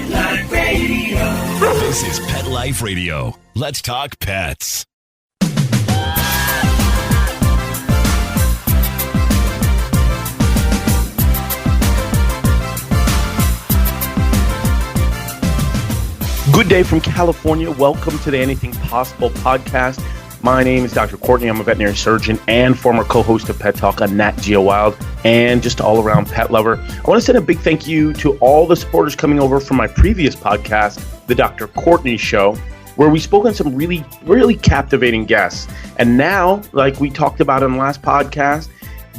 Pet Life Radio. This is Pet Life Radio. Let's talk pets. Good day from California. Welcome to the Anything Possible podcast. My name is Dr. Courtney. I'm a veterinary surgeon and former co-host of Pet Talk on Nat Geo Wild and just all-around pet lover. I want to send a big thank you to all the supporters coming over from my previous podcast, The Dr. Courtney Show, where we spoke on some really, really captivating guests. And now, like we talked about in the last podcast,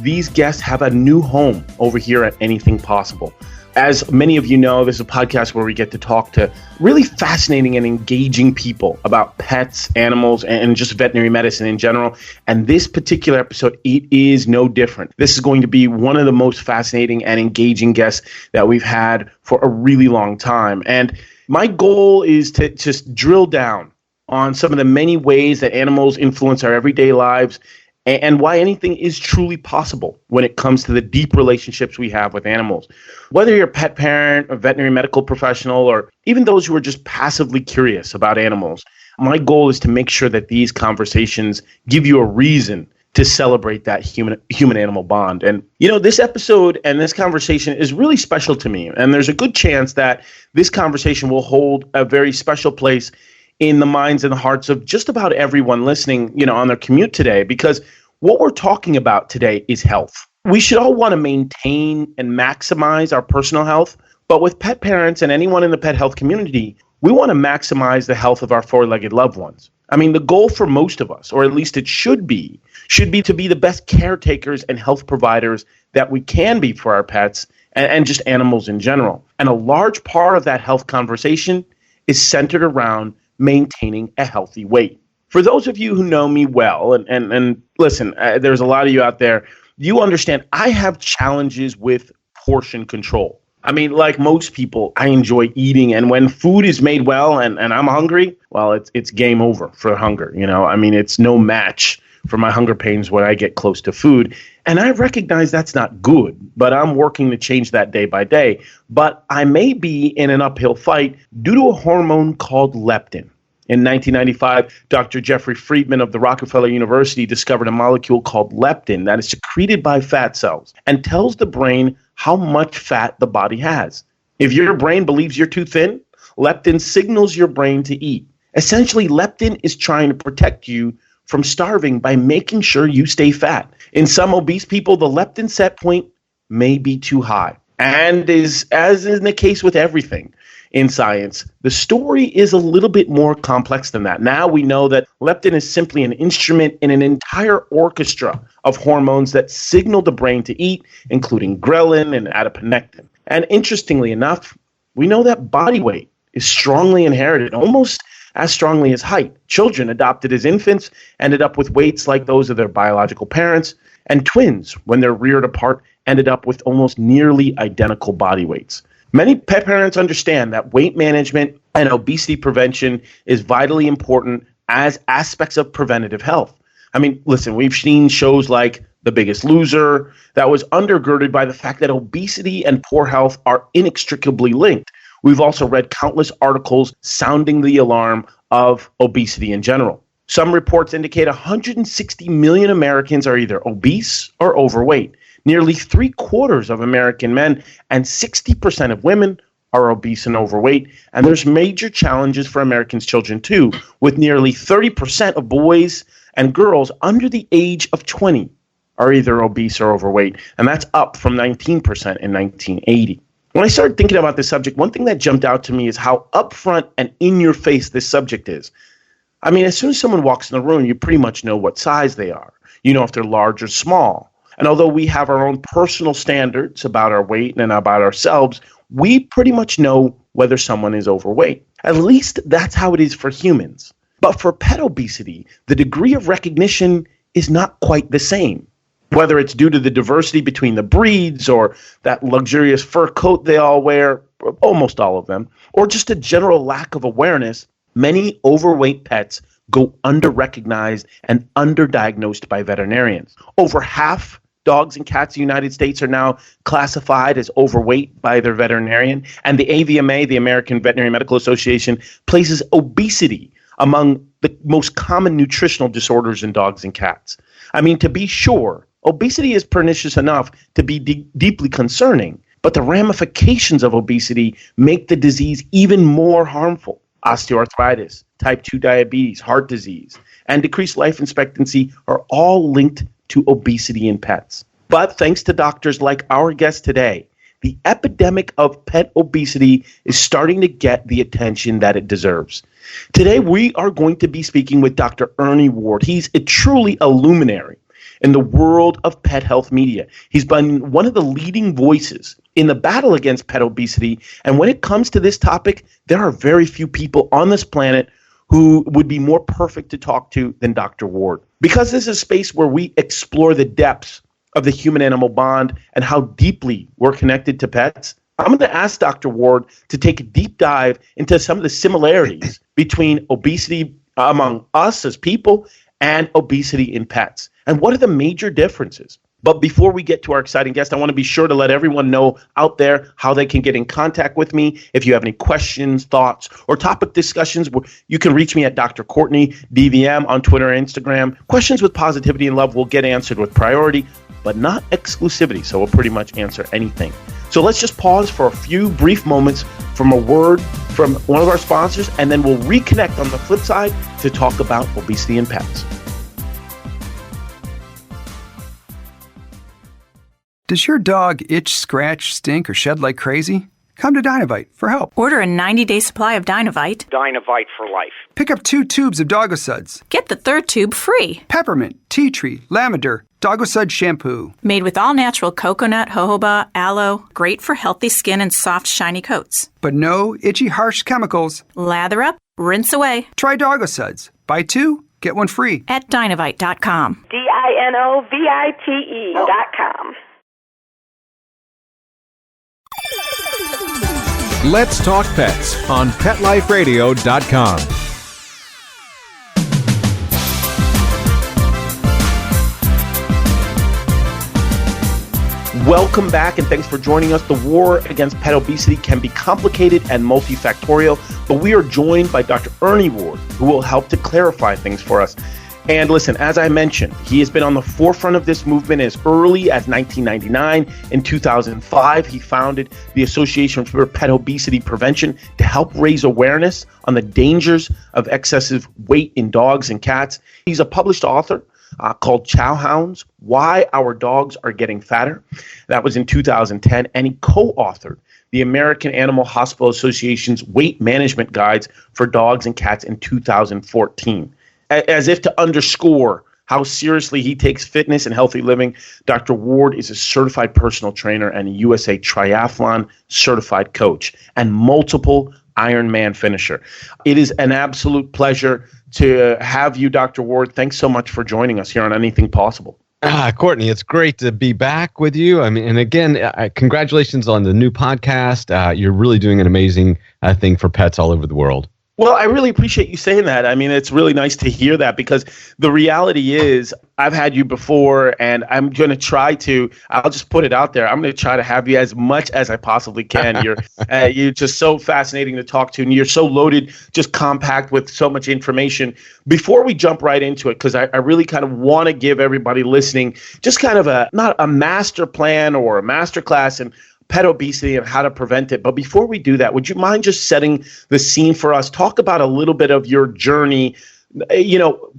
these guests have a new home over here at Anything Possible. As many of you know, this is a podcast where we get to talk to really fascinating and engaging people about pets, animals, and just veterinary medicine in general. And this particular episode, it is no different. This is going to be one of the most fascinating and engaging guests that we've had for a really long time. And my goal is to just drill down on some of the many ways that animals influence our everyday lives and why anything is truly possible when it comes to the deep relationships we have with animals. Whether you're a pet parent, a veterinary medical professional, or even those who are just passively curious about animals, my goal is to make sure that these conversations give you a reason to celebrate that human-animal bond. And, you know, this episode and this conversation is really special to me. And there's a good chance that this conversation will hold a very special place in the minds and the hearts of just about everyone listening, you know, on their commute today, because what we're talking about today is health. We should all want to maintain and maximize our personal health, but with pet parents and anyone in the pet health community, we want to maximize the health of our four-legged loved ones. I mean, the goal for most of us, or at least it should be to be the best caretakers and health providers that we can be for our pets and just animals in general. And a large part of that health conversation is centered around maintaining a healthy weight. For those of you who know me well, and listen, there's a lot of you out there, you understand I have challenges with portion control. I mean, like most people, I enjoy eating, and when food is made well and I'm hungry, well, it's game over for hunger, you know? I mean, it's no match for my hunger pains when I get close to food. And I recognize that's not good, but I'm working to change that day by day. But I may be in an uphill fight due to a hormone called leptin. In 1995, Dr. Jeffrey Friedman of the Rockefeller University discovered a molecule called leptin that is secreted by fat cells and tells the brain how much fat the body has. If your brain believes you're too thin, leptin signals your brain to eat. Essentially, leptin is trying to protect you from starving by making sure you stay fat. In some obese people, the leptin set point may be too high. And as is the case with everything in science, the story is a little bit more complex than that. Now we know that leptin is simply an instrument in an entire orchestra of hormones that signal the brain to eat, including ghrelin and adiponectin. And interestingly enough, we know that body weight is strongly inherited, almost as strongly as height. Children adopted as infants ended up with weights like those of their biological parents, and twins, when they're reared apart, ended up with almost nearly identical body weights. Many pet parents understand that weight management and obesity prevention is vitally important as aspects of preventative health. I mean, listen, we've seen shows like The Biggest Loser that was undergirded by the fact that obesity and poor health are inextricably linked. We've also read countless articles sounding the alarm of obesity in general. Some reports indicate 160 million Americans are either obese or overweight. Nearly 3/4 of American men and 60% of women are obese and overweight. And there's major challenges for Americans' children too, with nearly 30% of boys and girls under the age of 20 are either obese or overweight. And that's up from 19% in 1980. When I started thinking about this subject, one thing that jumped out to me is how upfront and in your face this subject is. I mean, as soon as someone walks in the room, you pretty much know what size they are. You know if they're large or small. And although we have our own personal standards about our weight and about ourselves, we pretty much know whether someone is overweight. At least that's how it is for humans. But for pet obesity, the degree of recognition is not quite the same. Whether it's due to the diversity between the breeds or that luxurious fur coat they all wear, almost all of them, or just a general lack of awareness, many overweight pets go under-recognized and underdiagnosed by veterinarians. Over half dogs and cats in the United States are now classified as overweight by their veterinarian. And the AVMA, the American Veterinary Medical Association, places obesity among the most common nutritional disorders in dogs and cats. I mean, to be sure, obesity is pernicious enough to be deeply concerning, but the ramifications of obesity make the disease even more harmful. Osteoarthritis, type 2 diabetes, heart disease, and decreased life expectancy are all linked to obesity in pets. But thanks to doctors like our guest today, the epidemic of pet obesity is starting to get the attention that it deserves. Today, we are going to be speaking with Dr. Ernie Ward. He's truly a luminary in the world of pet health media. He's been one of the leading voices in the battle against pet obesity. And when it comes to this topic, there are very few people on this planet who would be more perfect to talk to than Dr. Ward. Because this is a space where we explore the depths of the human-animal bond and how deeply we're connected to pets, I'm going to ask Dr. Ward to take a deep dive into some of the similarities between obesity among us as people and obesity in pets. And what are the major differences? But before we get to our exciting guest, I want to be sure to let everyone know out there how they can get in contact with me. If you have any questions, thoughts, or topic discussions, you can reach me at Dr. Courtney, DVM, on Twitter and Instagram. Questions with positivity and love will get answered with priority, but not exclusivity, so we'll pretty much answer anything. So let's just pause for a few brief moments from a word from one of our sponsors, and then we'll reconnect on the flip side to talk about obesity in pets. Does your dog itch, scratch, stink, or shed like crazy? Come to Dynovite for help. Order a 90-day supply of Dynovite. Dynovite for life. Pick up 2 tubes of Dogosuds. Get the 3rd tube free. Peppermint, tea tree, lavender, Dogosud shampoo. Made with all-natural coconut, jojoba, aloe. Great for healthy skin and soft, shiny coats. But no itchy, harsh chemicals. Lather up, rinse away. Try Dogosuds. Buy 2, get 1 free. At Dynovite.com. DINOVITE.com. Let's Talk Pets on PetLifeRadio.com. Welcome back, and thanks for joining us. The war against pet obesity can be complicated and multifactorial, but we are joined by Dr. Ernie Ward, who will help to clarify things for us. And listen, as I mentioned, he has been on the forefront of this movement as early as 1999. In 2005, he founded the Association for Pet Obesity Prevention to help raise awareness on the dangers of excessive weight in dogs and cats. He's a published author called Chow Hounds, Why Our Dogs Are Getting Fatter. That was in 2010. And he co-authored the American Animal Hospital Association's Weight Management Guides for Dogs and Cats in 2014. As if to underscore how seriously he takes fitness and healthy living, Dr. Ward is a certified personal trainer and a USA Triathlon certified coach and multiple Ironman finisher. It is an absolute pleasure to have you, Dr. Ward. Thanks so much for joining us here on Anything Possible. Courtney, it's great to be back with you. I mean, and again, congratulations on the new podcast. You're really doing an amazing thing for pets all over the world. Well, I really appreciate you saying that. I mean, it's really nice to hear that, because the reality is I've had you before, and I'm going to try to, I'll just put it out there, I'm going to try to have you as much as I possibly can. You're just so fascinating to talk to, and you're so loaded, just compact with so much information. Before we jump right into it, because I really kind of want to give everybody listening just kind of not a master plan or a master class in pet obesity and how to prevent it. But before we do that, would you mind just setting the scene for us? Talk about a little bit of your journey,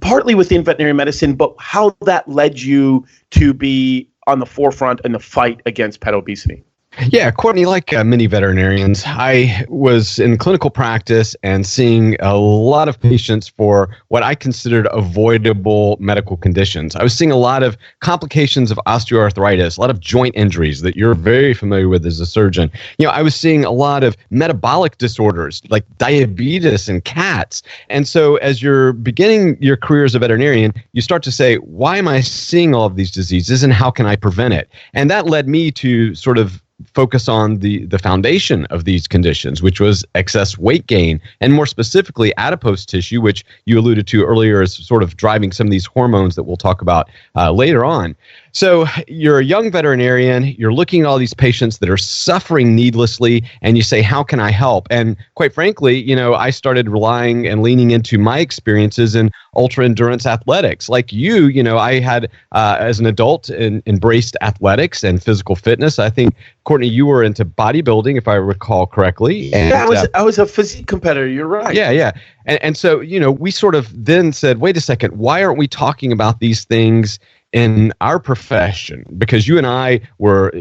partly within veterinary medicine, but how that led you to be on the forefront in the fight against pet obesity. Yeah, Courtney, like many veterinarians, I was in clinical practice and seeing a lot of patients for what I considered avoidable medical conditions. I was seeing a lot of complications of osteoarthritis, a lot of joint injuries that you're very familiar with as a surgeon. I was seeing a lot of metabolic disorders like diabetes in cats. And so as you're beginning your career as a veterinarian, you start to say, why am I seeing all of these diseases and how can I prevent it? And that led me to sort of focus on the foundation of these conditions, which was excess weight gain, and more specifically adipose tissue, which you alluded to earlier as sort of driving some of these hormones that we'll talk about later on. So you're a young veterinarian, you're looking at all these patients that are suffering needlessly, and you say, how can I help? And quite frankly, I started relying and leaning into my experiences in ultra endurance athletics. Like you, I had, as an adult, embraced athletics and physical fitness. I think, Courtney, you were into bodybuilding, if I recall correctly. And, I was a physique competitor. You're right. Yeah. And so, we sort of then said, wait a second, why aren't we talking about these things in our profession? Because you and I were,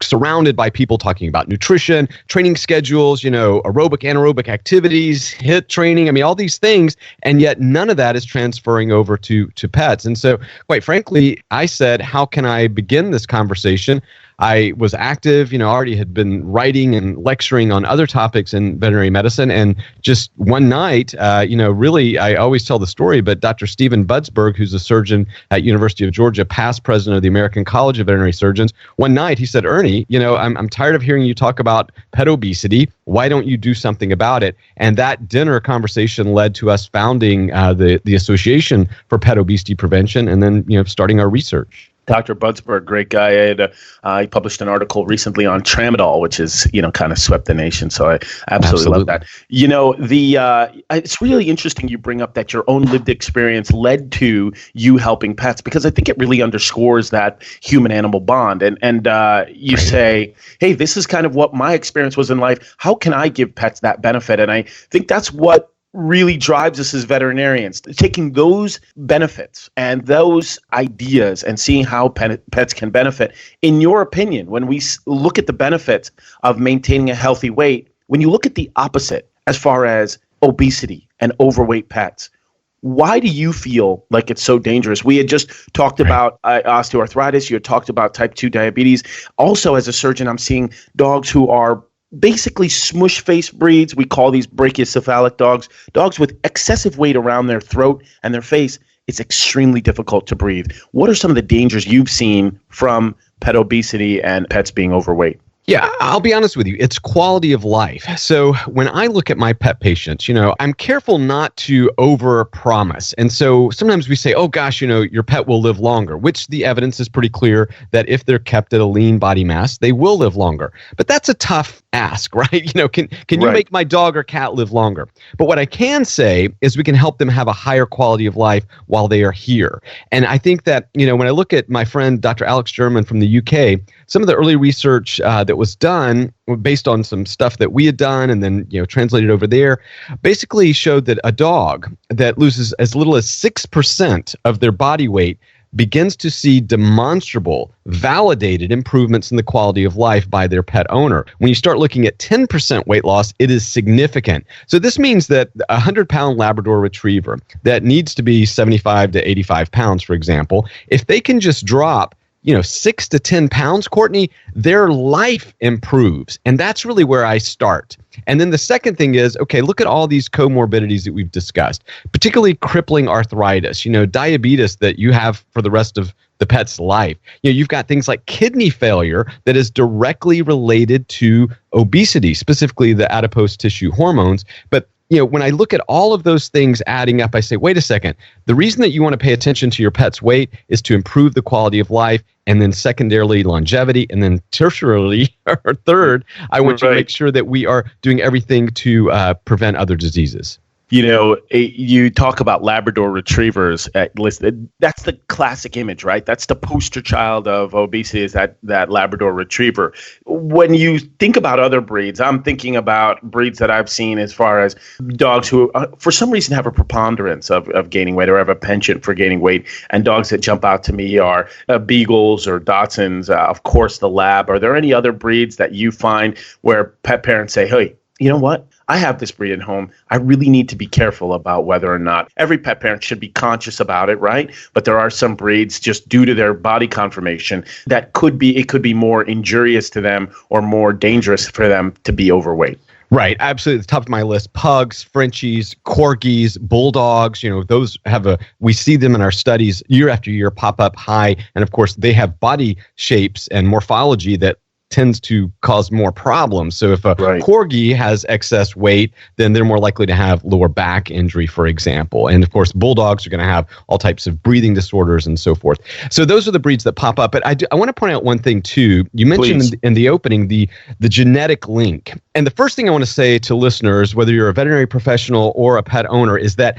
surrounded by people talking about nutrition, training schedules, aerobic, anaerobic activities, HIIT training. I mean, all these things. And yet none of that is transferring over to pets. And so, quite frankly, I said, how can I begin this conversation? I was active, already had been writing and lecturing on other topics in veterinary medicine. And just one night, really, I always tell the story, but Dr. Stephen Budsberg, who's a surgeon at University of Georgia, past president of the American College of Veterinary Surgeons, one night he said, Ernie, I'm tired of hearing you talk about pet obesity. Why don't you do something about it? And that dinner conversation led to us founding the Association for Pet Obesity Prevention, and then starting our research. Dr. Budsberg, great guy. He published an article recently on tramadol, which is, kind of swept the nation. So I absolutely love that. It's really interesting you bring up that your own lived experience led to you helping pets, because I think it really underscores that human-animal bond. And you say, hey, this is kind of what my experience was in life. How can I give pets that benefit? And I think that's what really drives us as veterinarians, taking those benefits and those ideas and seeing how pets can benefit. In your opinion, when we look at the benefits of maintaining a healthy weight, when you look at the opposite as far as obesity and overweight pets, why do you feel like it's so dangerous? We had just talked about osteoarthritis. You had talked about type 2 diabetes. Also, as a surgeon, I'm seeing dogs who are basically smush face breeds. We call these brachiocephalic dogs with excessive weight around their throat and their face. It's extremely difficult to breathe. What are some of the dangers you've seen from pet obesity and pets being overweight? Yeah, I'll be honest with you. It's quality of life. So when I look at my pet patients, I'm careful not to overpromise. And so sometimes we say, oh gosh, your pet will live longer, which the evidence is pretty clear that if they're kept at a lean body mass, they will live longer. But that's a tough ask, right? Can you make my dog or cat live longer? But what I can say is we can help them have a higher quality of life while they are here. And I think that, when I look at my friend, Dr. Alex German from the UK, some of the early research that was done based on some stuff that we had done and then translated over there basically showed that a dog that loses as little as 6% of their body weight begins to see demonstrable, validated improvements in the quality of life by their pet owner. When you start looking at 10% weight loss, it is significant. So this means that a 100-pound Labrador Retriever that needs to be 75 to 85 pounds, for example, if they can just drop 6 to 10 pounds, Courtney, their life improves. And that's really where I start. And then the second thing is, okay, look at all these comorbidities that we've discussed, particularly crippling arthritis, diabetes that you have for the rest of the pet's life. You've got things like kidney failure that is directly related to obesity, specifically the adipose tissue hormones. But when I look at all of those things adding up, I say, wait a second. The reason that you want to pay attention to your pet's weight is to improve the quality of life, and then secondarily longevity, and then tertiarily, or third, I want you to make sure that we are doing everything to prevent other diseases. You talk about Labrador Retrievers. That's the classic image, right? That's the poster child of obesity, is that Labrador Retriever. When you think about other breeds, I'm thinking about breeds that I've seen as far as dogs who, for some reason, have a preponderance of gaining weight or have a penchant for gaining weight. And dogs that jump out to me are Beagles or Dachshunds, of course, the Lab. Are there any other breeds that you find where pet parents say, hey, you know what? I have this breed at home. I really need to be careful about whether or not every pet parent should be conscious about it, right? But there are some breeds just due to their body conformation that could be more injurious to them or more dangerous for them to be overweight. Right, absolutely. At the top of my list, pugs, Frenchies, corgis, bulldogs, those we see them in our studies year after year pop up high. And of course, they have body shapes and morphology that tends to cause more problems. So if a corgi has excess weight, then they're more likely to have lower back injury, for example. And of course, bulldogs are going to have all types of breathing disorders and so forth. So those are the breeds that pop up. But I want to point out one thing too. You mentioned in the opening the genetic link. And the first thing I want to say to listeners, whether you're a veterinary professional or a pet owner, is that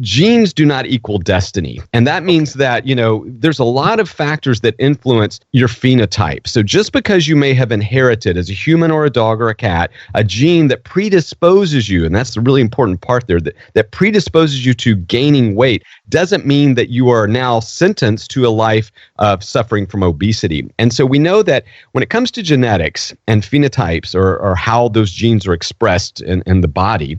genes do not equal destiny. And that means that, there's a lot of factors that influence your phenotype. So just because you may have inherited as a human or a dog or a cat, a gene that predisposes you, and that's the really important part there, that predisposes you to gaining weight, doesn't mean that you are now sentenced to a life of suffering from obesity. And so we know that when it comes to genetics and phenotypes or how those genes are expressed in the body,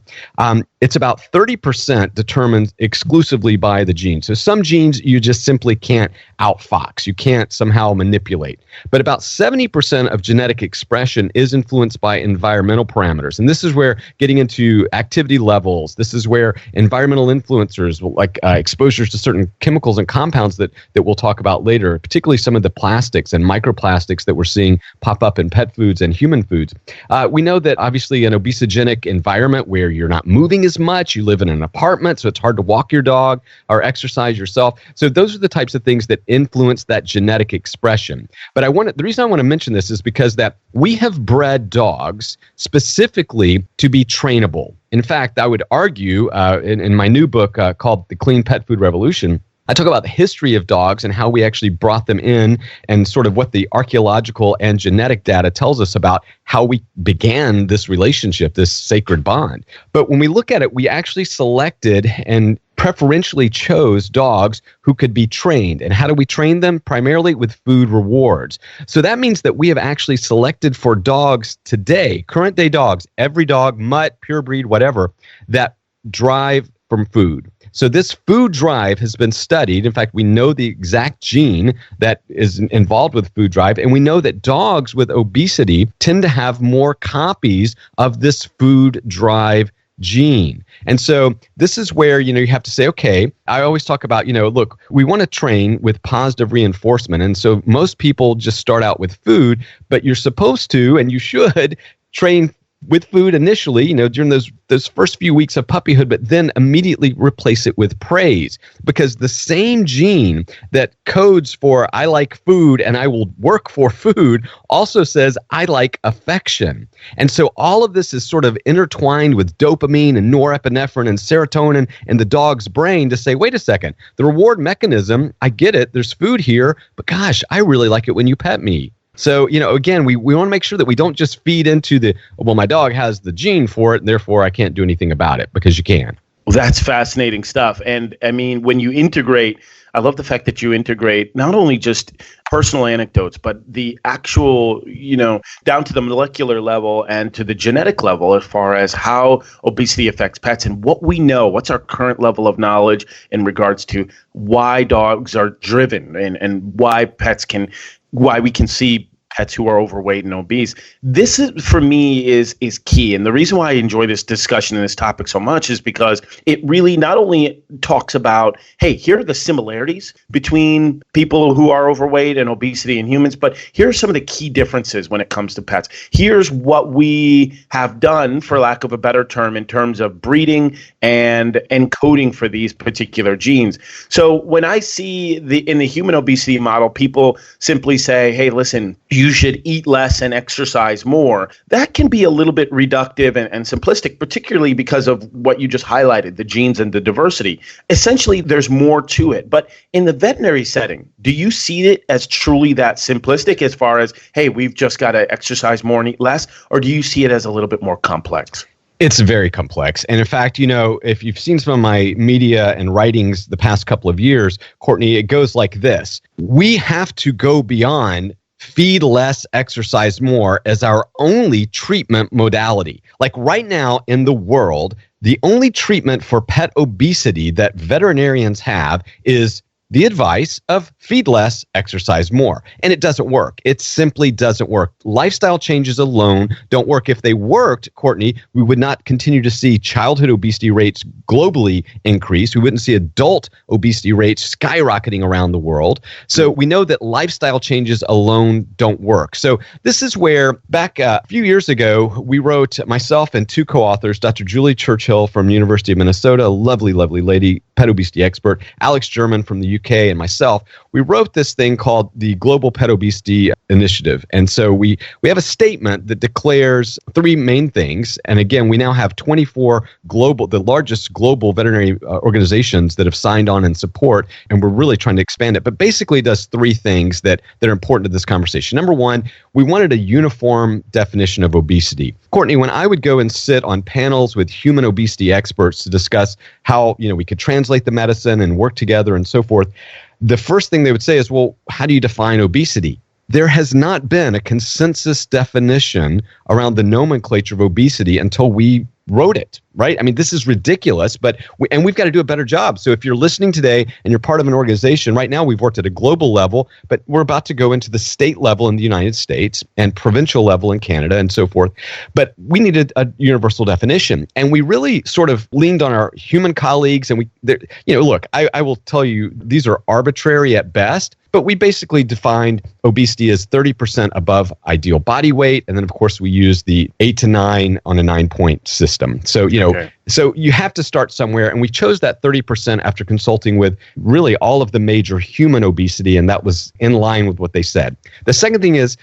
it's about 30% determined exclusively by the gene. So some genes you just simply can't outfox. You can't somehow manipulate. But about 70% of genetic expression is influenced by environmental parameters. And this is where getting into activity levels, this is where environmental influencers like exposures to certain chemicals and compounds that we'll talk about later, particularly some of the plastics and microplastics that we're seeing pop up in pet foods and human foods. We know that obviously an obesogenic environment where you're not moving as much, you live in an apartment, so it's hard to walk your dog or exercise yourself. So those are the types of things that influence that genetic expression. But the reason I want to mention this is because that we have bred dogs specifically to be trainable. In fact, I would argue in my new book called The Clean Pet Food Revolution, I talk about the history of dogs and how we actually brought them in and sort of what the archaeological and genetic data tells us about how we began this relationship, this sacred bond. But when we look at it, we actually selected and preferentially chose dogs who could be trained. And how do we train them? Primarily with food rewards. So that means that we have actually selected for dogs today, current day dogs, every dog, mutt, pure breed, whatever, that drive from food. So this food drive has been studied. In fact, we know the exact gene that is involved with food drive, and we know that dogs with obesity tend to have more copies of this food drive gene. And so this is where, you have to say, okay, I always talk about, look, we want to train with positive reinforcement. And so most people just start out with food, but you're supposed to, and you should train with food initially, during those first few weeks of puppyhood, but then immediately replace it with praise. Because the same gene that codes for I like food and I will work for food also says I like affection. And so all of this is sort of intertwined with dopamine and norepinephrine and serotonin in the dog's brain to say, wait a second, the reward mechanism, I get it, there's food here, but gosh, I really like it when you pet me. So, again, we want to make sure that we don't just feed into my dog has the gene for it, and therefore I can't do anything about it, because you can. Well, that's fascinating stuff. And I mean, when you integrate, I love the fact that you integrate not only just personal anecdotes, but the actual, down to the molecular level and to the genetic level as far as how obesity affects pets and what we know, what's our current level of knowledge in regards to why dogs are driven and why we can see pets who are overweight and obese. This is, for me, is key. And the reason why I enjoy this discussion and this topic so much is because it really not only talks about, hey, here are the similarities between people who are overweight and obesity in humans, but here are some of the key differences when it comes to pets. Here's what we have done, for lack of a better term, in terms of breeding and encoding for these particular genes. So when I see in the human obesity model, people simply say, hey, listen, you should eat less and exercise more. That can be a little bit reductive and simplistic, particularly because of what you just highlighted, the genes and the diversity. Essentially, there's more to it. But in the veterinary setting, do you see it as truly that simplistic as far as, hey, we've just got to exercise more and eat less? Or do you see it as a little bit more complex? It's very complex. And in fact, if you've seen some of my media and writings the past couple of years, Courtney, it goes like this. We have to go beyond feed less, exercise more as our only treatment modality. Like right now in the world, the only treatment for pet obesity that veterinarians have is the advice of feed less, exercise more. And it doesn't work. It simply doesn't work. Lifestyle changes alone don't work. If they worked, Courtney, we would not continue to see childhood obesity rates globally increase. We wouldn't see adult obesity rates skyrocketing around the world. So we know that lifestyle changes alone don't work. So this is where back a few years ago, we wrote, myself and two co-authors, Dr. Julie Churchill from the University of Minnesota, a lovely, lovely lady, pet obesity expert, Alex German from the UK, and myself, we wrote this thing called the Global Pet Obesity Initiative. And so we have a statement that declares three main things. And again, we now have 24 the largest global veterinary organizations that have signed on in support, and we're really trying to expand it. But basically it does three things that are important to this conversation. Number one, we wanted a uniform definition of obesity. Courtney, when I would go and sit on panels with human obesity experts to discuss how, we could translate the medicine and work together and so forth, the first thing they would say is, well, how do you define obesity? There has not been a consensus definition around the nomenclature of obesity until we wrote it, right? I mean, this is ridiculous, but we've got to do a better job. So if you're listening today and you're part of an organization, right now we've worked at a global level, but we're about to go into the state level in the United States and provincial level in Canada and so forth. But we needed a universal definition. And we really sort of leaned on our human colleagues. And look, I will tell you, these are arbitrary at best. But we basically defined obesity as 30% above ideal body weight. And then, of course, we use the 8 to 9 on a 9-point system. So, So you have to start somewhere. And we chose that 30% after consulting with really all of the major human obesity. And that was in line with what they said. The second thing is,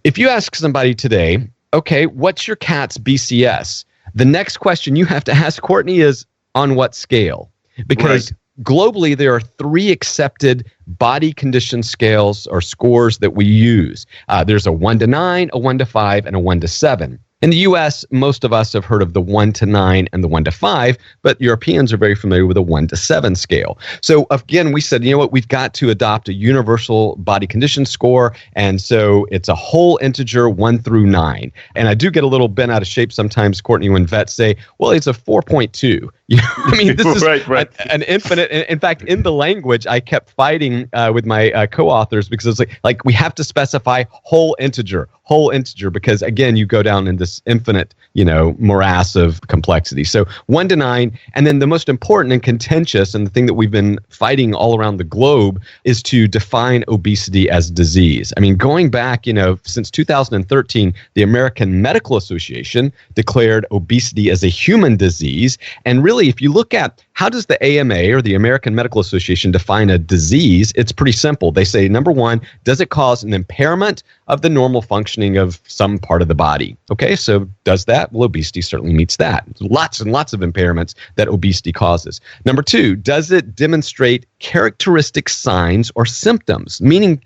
if you ask somebody today, okay, what's your cat's BCS? The next question you have to ask, Courtney, is on what scale? Because globally, there are 3 accepted body condition scales or scores that we use. There's a 1 to 9, a 1 to 5, and a 1 to 7. In the U.S., most of us have heard of the 1 to 9 and the 1 to 5, but Europeans are very familiar with a 1 to 7 scale. So again, we said, we've got to adopt a universal body condition score. And so it's a whole integer 1 through 9. And I do get a little bent out of shape sometimes, Courtney, when vets say, well, it's a 4.2. I mean, this is an infinite. In fact, in the language, I kept fighting with my co-authors because it's like we have to specify whole integer, because again, you go down in this infinite, morass of complexity. So 1 to 9, and then the most important and contentious, and the thing that we've been fighting all around the globe, is to define obesity as disease. I mean, going back, since 2013, the American Medical Association declared obesity as a human disease, and really, if you look at how does the AMA or the American Medical Association define a disease, it's pretty simple. They say, number one, does it cause an impairment of the normal functioning of some part of the body? Okay, so does that? Well, obesity certainly meets that. Lots and lots of impairments that obesity causes. Number two, does it demonstrate characteristic signs or symptoms? Meaning,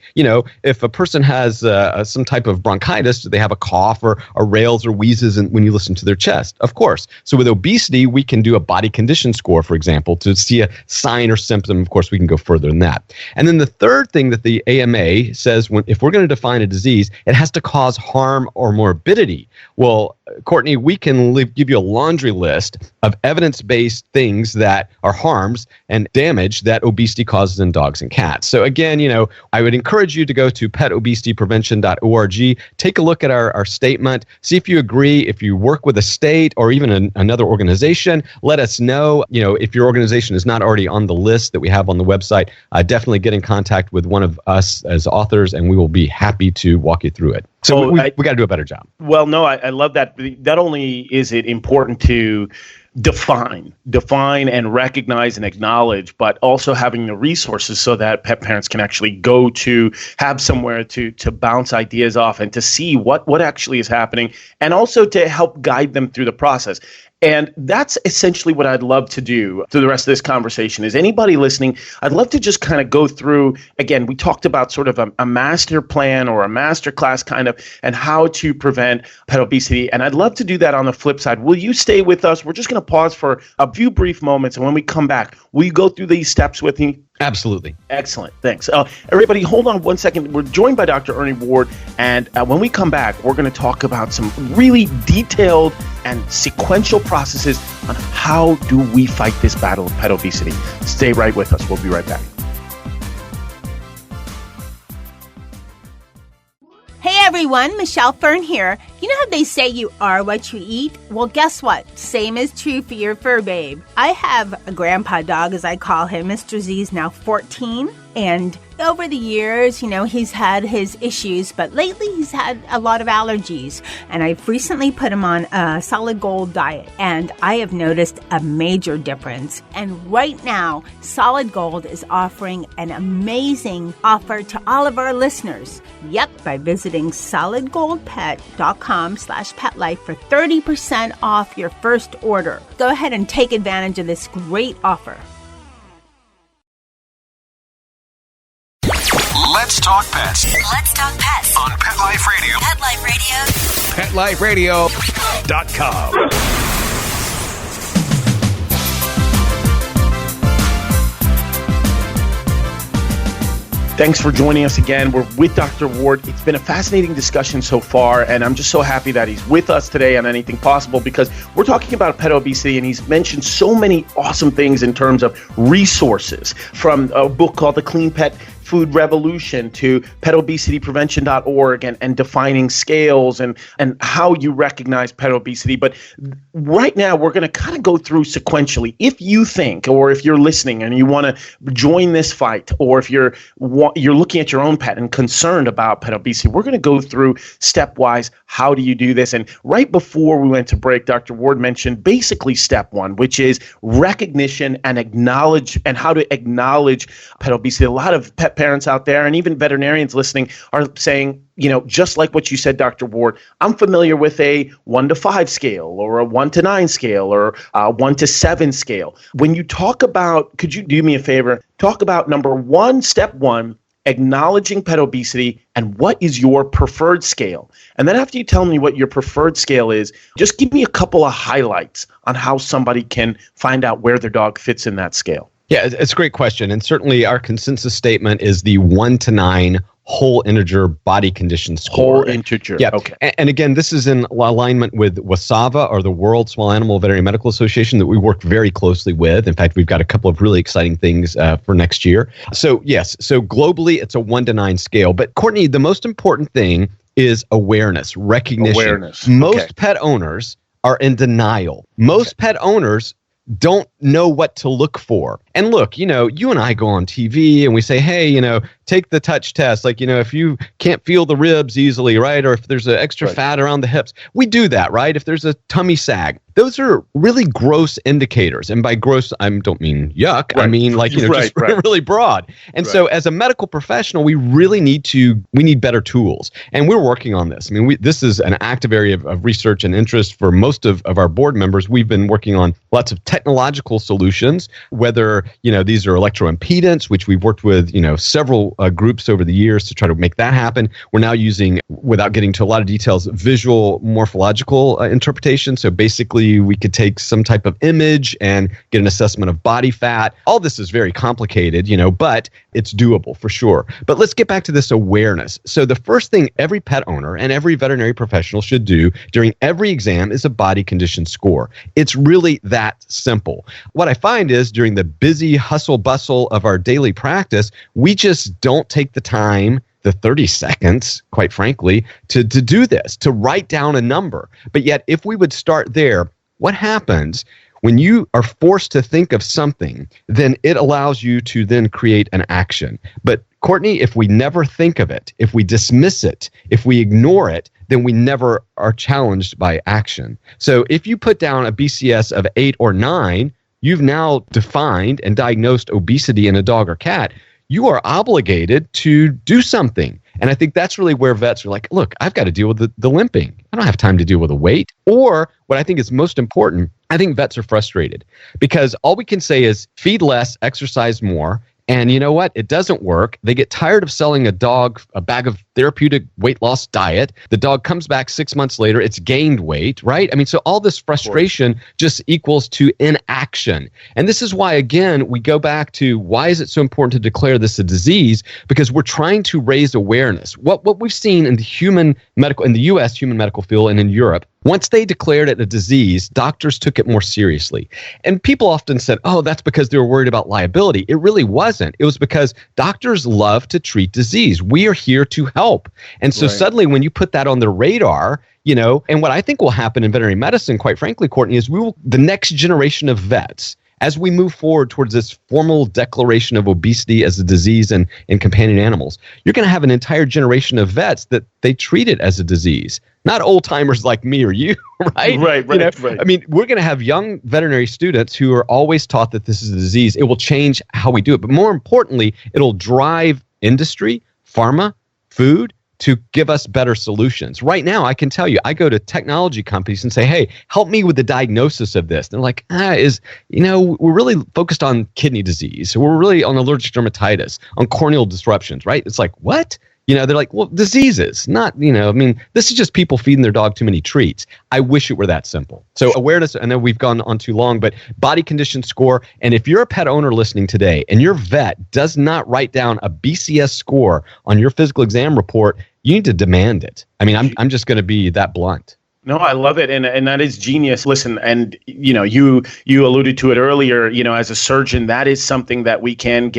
if a person has some type of bronchitis, do they have a cough or rales or wheezes when you listen to their chest? Of course. So with obesity, we can do a body condition score, for example, to see a sign or symptom. Of course, we can go further than that. And then the third thing that the AMA says, if we're going to define a disease, it has to cause harm or morbidity. Well, Courtney, we can give you a laundry list of evidence-based things that are harms and damage that obesity causes in dogs and cats. So again, I would encourage you to go to petobesityprevention.org, take a look at our statement, see if you agree, if you work with a state or even another organization, let us know. If your organization is not already on the list that we have on the website, definitely get in contact with one of us as authors, and we will be happy to walk you through it. So we got to do a better job. Well, no, I love that. Not only is it important to define and recognize and acknowledge, but also having the resources so that pet parents can actually go to have somewhere to bounce ideas off and to see what actually is happening, and also to help guide them through the process. And that's essentially what I'd love to do through the rest of this conversation. Is anybody listening, I'd love to just kind of go through, again, we talked about sort of a master plan or a master class kind of, and how to prevent pet obesity. And I'd love to do that on the flip side. Will you stay with us? We're just going to pause for a few brief moments. And when we come back, will you go through these steps with me? Absolutely. Excellent. Thanks. Everybody, hold on 1 second. We're joined by Dr. Ernie Ward, and when we come back, we're going to talk about some really detailed and sequential processes on how do we fight this battle of pet obesity. Stay right with us. We'll be right back. everyone, Michelle Fern here. You know how they say you are what you eat? Well, guess what? Same is true for your fur babe. I have a grandpa dog, as I call him. Mr. Z is now 14. And over the years, he's had his issues, but lately he's had a lot of allergies. And I've recently put him on a solid gold diet, and I have noticed a major difference. And right now, Solid Gold is offering an amazing offer to all of our listeners. Yep, by visiting solidgoldpet.com/petlife for 30% off your first order. Go ahead and take advantage of this great offer. Let's talk pets Let's talk pets on Pet Life Radio. Pet Life Radio. PetLifeRadio.com. Thanks for joining us again. We're with Dr. Ward. It's been a fascinating discussion so far, and I'm just so happy that he's with us today on Anything Possible, because we're talking about pet obesity, and he's mentioned so many awesome things in terms of resources, from a book called The Clean Pet Food Revolution to petobesityprevention.org and defining scales and how you recognize pet obesity. But right now, we're going to kind of go through sequentially. If you think, or if you're listening and you want to join this fight, or if you're looking at your own pet and concerned about pet obesity, we're going to go through stepwise. How do you do this? And right before we went to break, Dr. Ward mentioned basically step one, which is recognition and acknowledge, and how to acknowledge pet obesity. A lot of pet parents out there, and even veterinarians listening, are saying, just like what you said, Dr. Ward, I'm familiar with a 1 to 5 scale, or a 1 to 9 scale, or a 1 to 7 scale. When you talk about, could you do me a favor? Talk about number one, step one, acknowledging pet obesity, and what is your preferred scale? And then after you tell me what your preferred scale is, just give me a couple of highlights on how somebody can find out where their dog fits in that scale. Yeah, it's a great question. And certainly our consensus statement is the 1 to 9 whole integer body condition score. Whole integer. Yeah. Okay. And again, this is in alignment with WSAVA, or the World Small Animal Veterinary Medical Association, that we work very closely with. In fact, we've got a couple of really exciting things for next year. So yes, so globally it's a 1 to 9 scale. But Courtney, the most important thing is awareness, recognition. Most pet owners are in denial. Most pet owners don't know what to look for. And look, you and I go on TV and we say, hey, take the touch test. Like, if you can't feel the ribs easily, right? Or if there's an extra fat around the hips, we do that, right? If there's a tummy sag, those are really gross indicators. And by gross, I don't mean yuck. Right. I mean, like, just really broad. And so as a medical professional, we really need better tools. And we're working on this. I mean, this is an active area of research and interest for most of our board members. We've been working on lots of technological solutions, whether, these are electroimpedance, which we've worked with, several groups over the years to try to make that happen. We're now using, without getting to a lot of details, visual morphological interpretation. So basically, we could take some type of image and get an assessment of body fat. All this is very complicated, but it's doable for sure. But let's get back to this awareness. So the first thing every pet owner and every veterinary professional should do during every exam is a body condition score. It's really that simple. What I find is during the busy hustle bustle of our daily practice, we just don't take the time, the 30 seconds, quite frankly, to do this, to write down a number. But yet, if we would start there, what happens when you are forced to think of something, then it allows you to then create an action. But Courtney, if we never think of it, if we dismiss it, if we ignore it, then we never are challenged by action. So if you put down a BCS of 8 or 9, you've now defined and diagnosed obesity in a dog or cat. You are obligated to do something. And I think that's really where vets are like, look, I've got to deal with the limping. I don't have time to deal with the weight. Or what I think is most important, I think vets are frustrated because all we can say is feed less, exercise more. And you know what? It doesn't work. They get tired of selling a dog a bag of therapeutic weight loss diet. The dog comes back 6 months later. It's gained weight, right? I mean, so all this frustration just equals to inaction. And this is why, again, we go back to why is it so important to declare this a disease? Because we're trying to raise awareness. What we've seen in the U.S. human medical field and in Europe, Once they declared it a disease, doctors took it more seriously. And people often said, oh, that's because they were worried about liability. It really wasn't. It was because doctors love to treat disease. We are here to help. And so suddenly when you put that on the radar, and what I think will happen in veterinary medicine, quite frankly, Courtney, is the next generation of vets, as we move forward towards this formal declaration of obesity as a disease in companion animals, you're going to have an entire generation of vets that they treat it as a disease. Not old timers like me or you, right? Right. I mean, we're going to have young veterinary students who are always taught that this is a disease. It will change how we do it. But more importantly, it'll drive industry, pharma, food, to give us better solutions. Right now, I can tell you, I go to technology companies and say, hey, help me with the diagnosis of this. They're like, we're really focused on kidney disease. We're really on allergic dermatitis, on corneal disruptions, right? It's like, what? They're like, well, diseases, not, this is just people feeding their dog too many treats. I wish it were that simple. So awareness, I know we've gone on too long, but body condition score. And if you're a pet owner listening today and your vet does not write down a BCS score on your physical exam report, you need to demand it. I mean, I'm just going to be that blunt. No, I love it. And that is genius. Listen, and you alluded to it earlier, as a surgeon, that is something that we can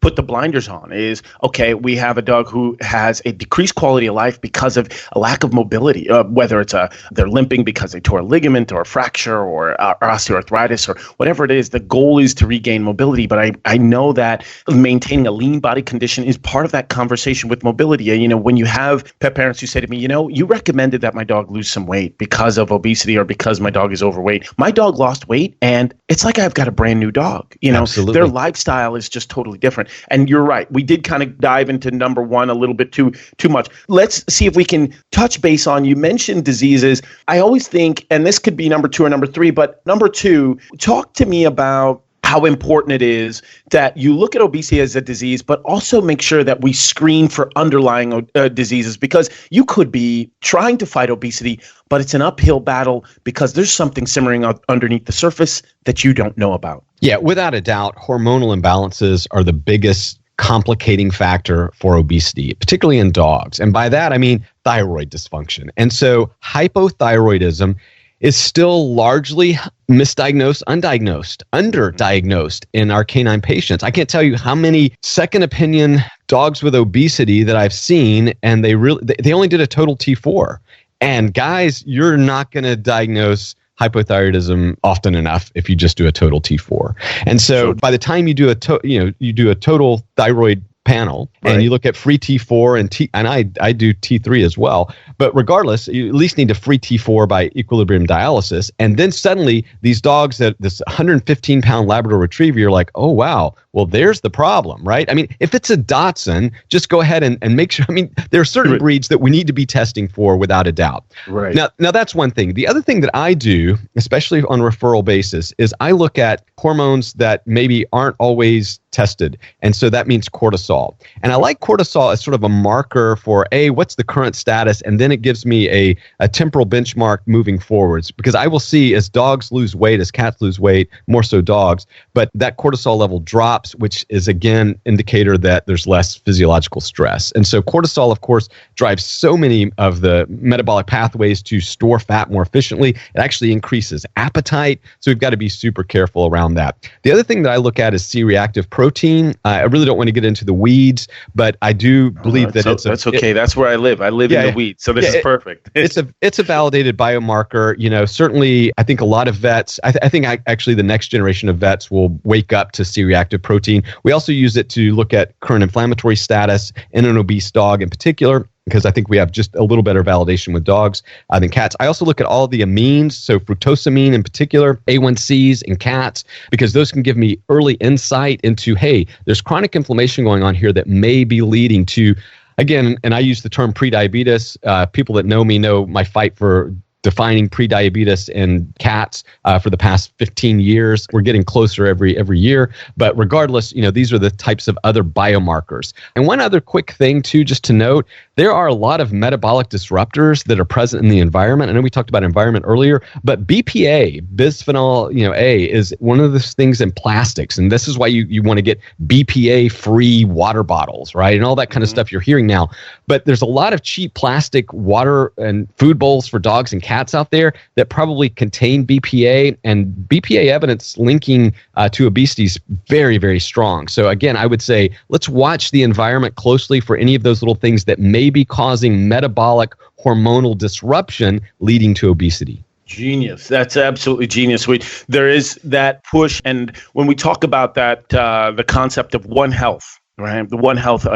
put the blinders on is, okay, we have a dog who has a decreased quality of life because of a lack of mobility, whether it's they're limping because they tore a ligament or a fracture or osteoarthritis or whatever it is. The goal is to regain mobility. But I know that maintaining a lean body condition is part of that conversation with mobility. And, when you have pet parents who say to me, you recommended that my dog lose some weight because of obesity or because my dog is overweight. My dog lost weight and it's like I've got a brand new dog. Absolutely. Their lifestyle is just totally different. And you're right. We did kind of dive into number one a little bit too much. Let's see if we can touch base on, you mentioned diseases. I always think, and this could be number two or number three, but number two, talk to me about how important it is that you look at obesity as a disease, but also make sure that we screen for underlying diseases, because you could be trying to fight obesity, but it's an uphill battle because there's something simmering underneath the surface that you don't know about. Yeah, without a doubt, hormonal imbalances are the biggest complicating factor for obesity, particularly in dogs. And by that, I mean thyroid dysfunction. And so hypothyroidism is still largely misdiagnosed, undiagnosed, underdiagnosed in our canine patients. I can't tell you how many second opinion dogs with obesity that I've seen, and they only did a total T4. And guys, you're not going to diagnose hypothyroidism often enough if you just do a total T4. And so by the time you do you do a total thyroid panel, and you look at free T4 and I do T3 as well. But regardless, you at least need a free T4 by equilibrium dialysis. And then suddenly these dogs, that this 115-pound Labrador Retriever, you're like, oh, wow, well, there's the problem, right? I mean, if it's a Dachshund, just go ahead and make sure. I mean, there are certain breeds that we need to be testing for without a doubt. Right. Now that's one thing. The other thing that I do, especially on a referral basis, is I look at hormones that maybe aren't always tested. And so that means cortisol. And I like cortisol as sort of a marker for, what's the current status? And then it gives me a temporal benchmark moving forwards, because I will see as dogs lose weight, as cats lose weight, more so dogs, but that cortisol level drops, which is again indicator that there's less physiological stress. And so cortisol, of course, drives so many of the metabolic pathways to store fat more efficiently. It actually increases appetite. So we've got to be super careful around that. The other thing that I look at is C-reactive protein. I really don't want to get into the weeds, but I do believe that that's okay. That's where I live. I live in the weeds. So this is perfect. It's a validated biomarker. Certainly I think a lot of vets, I think actually the next generation of vets will wake up to C-reactive protein. We also use it to look at current inflammatory status in an obese dog in particular, because I think we have just a little better validation with dogs than cats. I also look at all the amines, so fructosamine in particular, A1Cs in cats, because those can give me early insight into, hey, there's chronic inflammation going on here that may be leading to, again, and I use the term prediabetes. People that know me know my fight for defining prediabetes in cats for the past 15 years. We're getting closer every year. But regardless, these are the types of other biomarkers. And one other quick thing, too, just to note, there are a lot of metabolic disruptors that are present in the environment. I know we talked about environment earlier, but BPA, bisphenol A, is one of those things in plastics. And this is why you want to get BPA-free water bottles, right? And all that kind of stuff you're hearing now. But there's a lot of cheap plastic water and food bowls for dogs and cats out there that probably contain BPA, and BPA evidence linking to obesity is very, very strong. So again, I would say let's watch the environment closely for any of those little things that may be causing metabolic hormonal disruption leading to obesity. Genius. That's absolutely genius. There is that push. And when we talk about that, the concept of One Health, right? The One Health,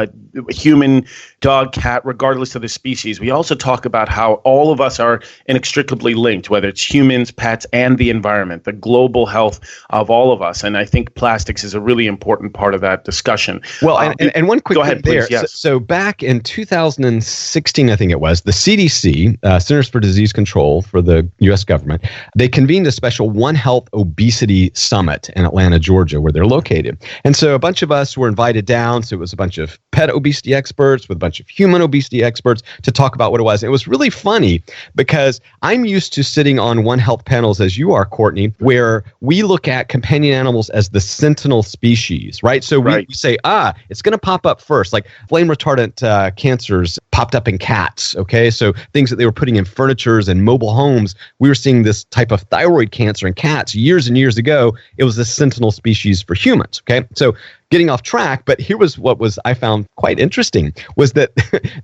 human, dog, cat, regardless of the species. We also talk about how all of us are inextricably linked, whether it's humans, pets, and the environment, the global health of all of us. And I think plastics is a really important part of that discussion. Well, and one quick go ahead, thing there. Please, yes. So back in 2016, I think it was, the CDC, Centers for Disease Control for the U.S. government, they convened a special One Health Obesity Summit in Atlanta, Georgia, where they're located. And so a bunch of us were invited down. So it was a bunch of pet obesity experts with a bunch of human obesity experts to talk about what it was. And it was really funny because I'm used to sitting on One Health panels, as you are, Courtney, where we look at companion animals as the sentinel species, right? So we say, it's going to pop up first. Like flame retardant cancers popped up in cats, okay? So things that they were putting in furnitures and mobile homes, we were seeing this type of thyroid cancer in cats years and years ago. It was a sentinel species for humans, okay? So getting off track, but here was what I found quite interesting, was that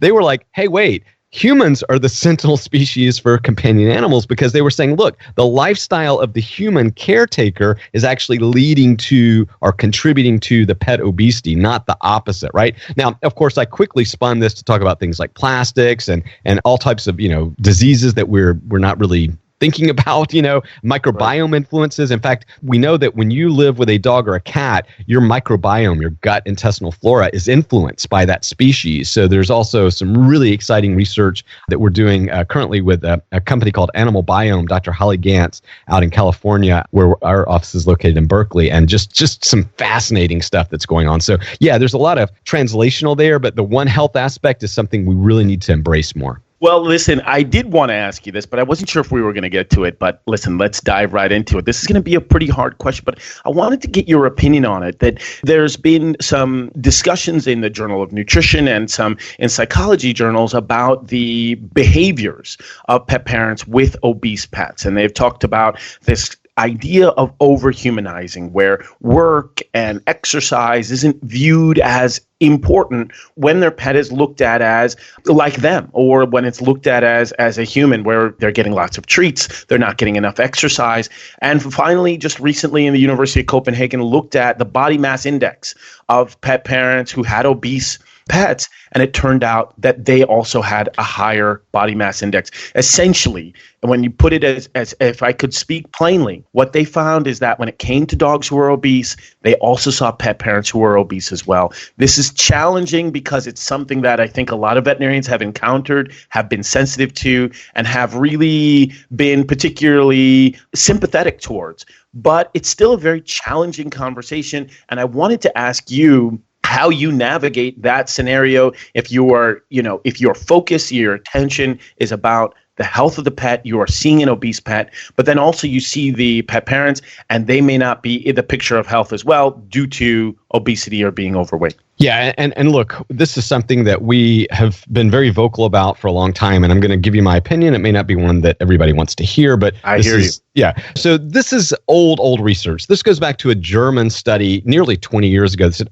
they were like, hey, wait, humans are the sentinel species for companion animals, because they were saying, look, the lifestyle of the human caretaker is actually leading to or contributing to the pet obesity, not the opposite, right? Now, of course, I quickly spun this to talk about things like plastics and all types of, diseases that we're not really thinking about, microbiome influences. In fact, we know that when you live with a dog or a cat, your microbiome, your gut intestinal flora is influenced by that species. So there's also some really exciting research that we're doing currently with a company called Animal Biome, Dr. Holly Gantz out in California, where our office is located in Berkeley, and just some fascinating stuff that's going on. So yeah, there's a lot of translational there, but the One Health aspect is something we really need to embrace more. Well, listen, I did want to ask you this, but I wasn't sure if we were going to get to it. But listen, let's dive right into it. This is going to be a pretty hard question, but I wanted to get your opinion on it. That there's been some discussions in the Journal of Nutrition and some in psychology journals about the behaviors of pet parents with obese pets. And they've talked about this idea of overhumanizing, where work and exercise isn't viewed as important when their pet is looked at as like them, or when it's looked at as a human, where they're getting lots of treats, they're not getting enough exercise. And finally, just recently in the University of Copenhagen, looked at the body mass index of pet parents who had obese pets, and it turned out that they also had a higher body mass index. Essentially, when you put it as if I could speak plainly, what they found is that when it came to dogs who were obese, they also saw pet parents who were obese as well. This is challenging because it's something that I think a lot of veterinarians have encountered, have been sensitive to, and have really been particularly sympathetic towards. But it's still a very challenging conversation, and I wanted to ask you how you navigate that scenario if your focus, your attention is about the health of the pet, you are seeing an obese pet, but then also you see the pet parents and they may not be in the picture of health as well due to obesity or being overweight. Yeah, and look, this is something that we have been very vocal about for a long time, and I'm going to give you my opinion. It may not be one that everybody wants to hear, but I hear you. Yeah, so this is old research. This goes back to a German study nearly 20 years ago that said,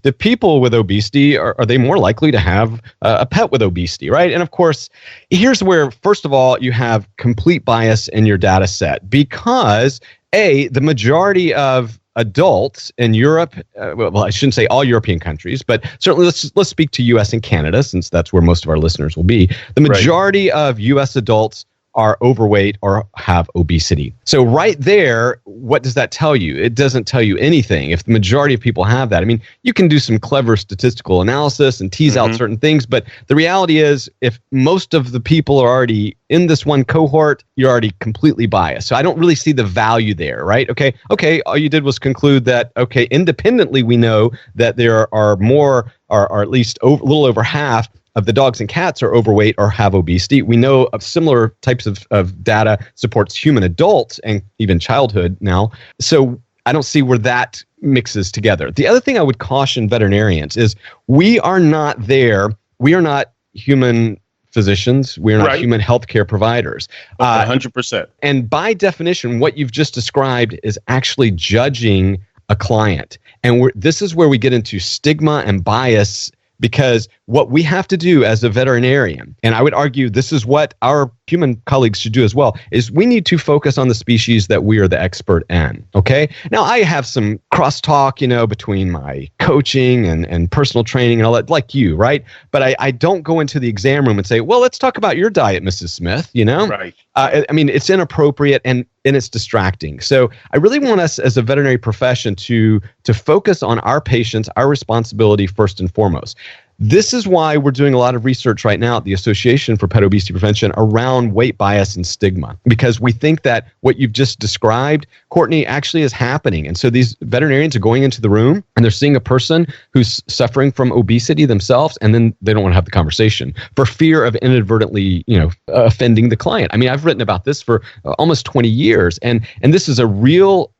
the people with obesity, are they more likely to have a pet with obesity, right? And of course, here's where, first of all, you have complete bias in your data set, because the majority of adults in Europe, well, I shouldn't say all European countries, but certainly let's speak to U.S. and Canada, since that's where most of our listeners will be. The majority of U.S. adults are overweight or have obesity. So right there, what does that tell you? It doesn't tell you anything. If the majority of people have that, I mean, you can do some clever statistical analysis and tease out certain things, but the reality is, if most of the people are already in this one cohort, you're already completely biased. So I don't really see the value there, right? Okay, all you did was conclude that, independently we know that there are more, or at least a little over half of the dogs and cats are overweight or have obesity. We know of similar types of data supports human adults and even childhood now. So I don't see where that mixes together. The other thing I would caution veterinarians is we are not there. We are not human physicians. We are not human healthcare providers. 100%. And by definition, what you've just described is actually judging a client. And this is where we get into stigma and bias, because what we have to do as a veterinarian, and I would argue this is what our human colleagues should do as well, is we need to focus on the species that we are the expert in, okay? Now, I have some crosstalk, between my coaching and personal training and all that, like you, right? But I don't go into the exam room and say, well, let's talk about your diet, Mrs. Smith, Right. I mean, it's inappropriate and it's distracting. So I really want us as a veterinary profession to focus on our patients, our responsibility first and foremost. This is why we're doing a lot of research right now at the Association for Pet Obesity Prevention around weight bias and stigma, because we think that what you've just described, Courtney, actually is happening. And so these veterinarians are going into the room and they're seeing a person who's suffering from obesity themselves, and then they don't want to have the conversation for fear of inadvertently, offending the client. I mean, I've written about this for almost 20 years, and this is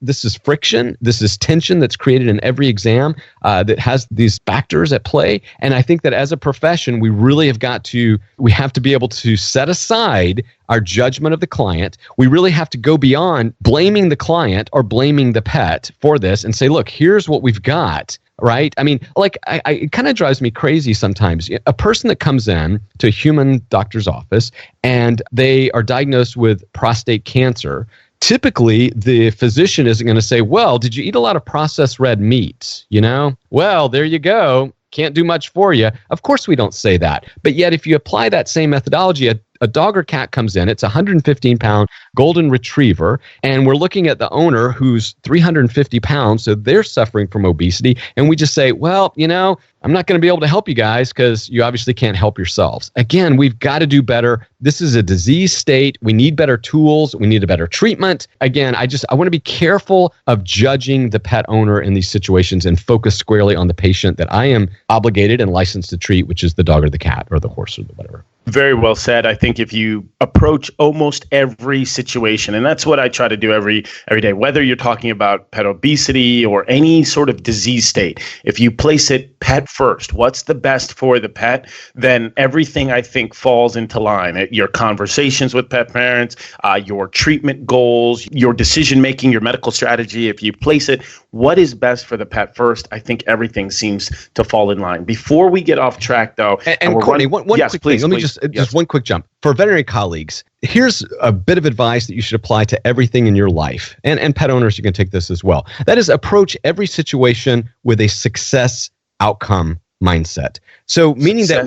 this is friction, this is tension that's created in every exam that has these factors at play. And I think that as a profession, we have to be able to set aside our judgment of the client. We really have to go beyond blaming the client or blaming the pet for this and say, look, here's what we've got. Right? I mean, it kind of drives me crazy sometimes. A person that comes in to a human doctor's office and they are diagnosed with prostate cancer, typically the physician isn't going to say, well, did you eat a lot of processed red meat? Well, there you go. Can't do much for you. Of course we don't say that. But yet if you apply that same methodology, a dog or cat comes in, it's a 115-pound golden retriever, and we're looking at the owner who's 350 pounds, so they're suffering from obesity, and we just say, well, I'm not going to be able to help you guys because you obviously can't help yourselves. Again, we've got to do better. This is a disease state. We need better tools. We need a better treatment. Again, I want to be careful of judging the pet owner in these situations and focus squarely on the patient that I am obligated and licensed to treat, which is the dog or the cat or the horse or the whatever. Very well said. I think if you approach almost every situation, and that's what I try to do every day, whether you're talking about pet obesity or any sort of disease state, if you place it pet first, what's the best for the pet, then everything I think falls into line. Your conversations with pet parents, your treatment goals, your decision making, your medical strategy, if you place it, what is best for the pet first, I think everything seems to fall in line. Before we get off track, though, and Courtney, one quick thing. Let me just one quick jump. For veterinary colleagues, here's a bit of advice that you should apply to everything in your life. And pet owners, you can take this as well. That is, approach every situation with a success outcome mindset. So meaning that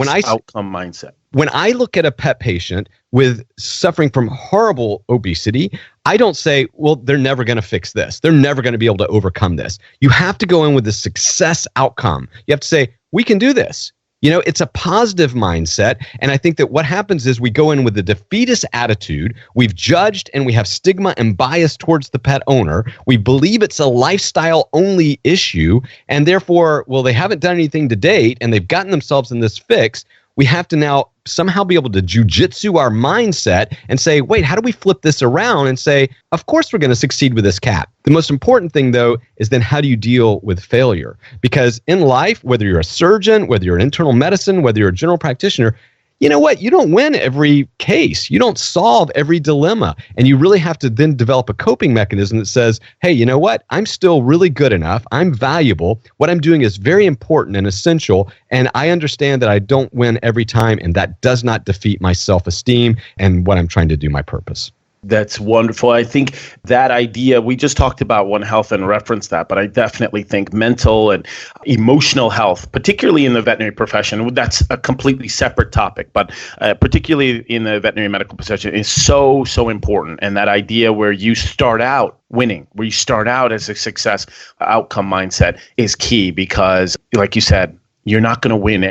when I look at a pet patient with suffering from horrible obesity, I don't say, well, they're never going to fix this. They're never going to be able to overcome this. You have to go in with a success outcome. You have to say, we can do this. It's a positive mindset. And I think that what happens is we go in with a defeatist attitude. We've judged and we have stigma and bias towards the pet owner. We believe it's a lifestyle only issue. And therefore, well, they haven't done anything to date and they've gotten themselves in this fix. We have to now somehow be able to jujitsu our mindset and say, wait, how do we flip this around and say, of course we're going to succeed with this cat. The most important thing, though, is then how do you deal with failure? Because in life, whether you're a surgeon, whether you're in internal medicine, whether you're a general practitioner, you know what? You don't win every case. You don't solve every dilemma. And you really have to then develop a coping mechanism that says, hey, you know what? I'm still really good enough. I'm valuable. What I'm doing is very important and essential. And I understand that I don't win every time. And that does not defeat my self-esteem and what I'm trying to do, my purpose. That's wonderful. I think that idea, we just talked about One Health and referenced that, but I definitely think mental and emotional health, particularly in the veterinary profession, that's a completely separate topic, but particularly in the veterinary medical profession is so, so important. And that idea where you start out winning, where you start out as a success outcome mindset is key because, like you said, you're not going to win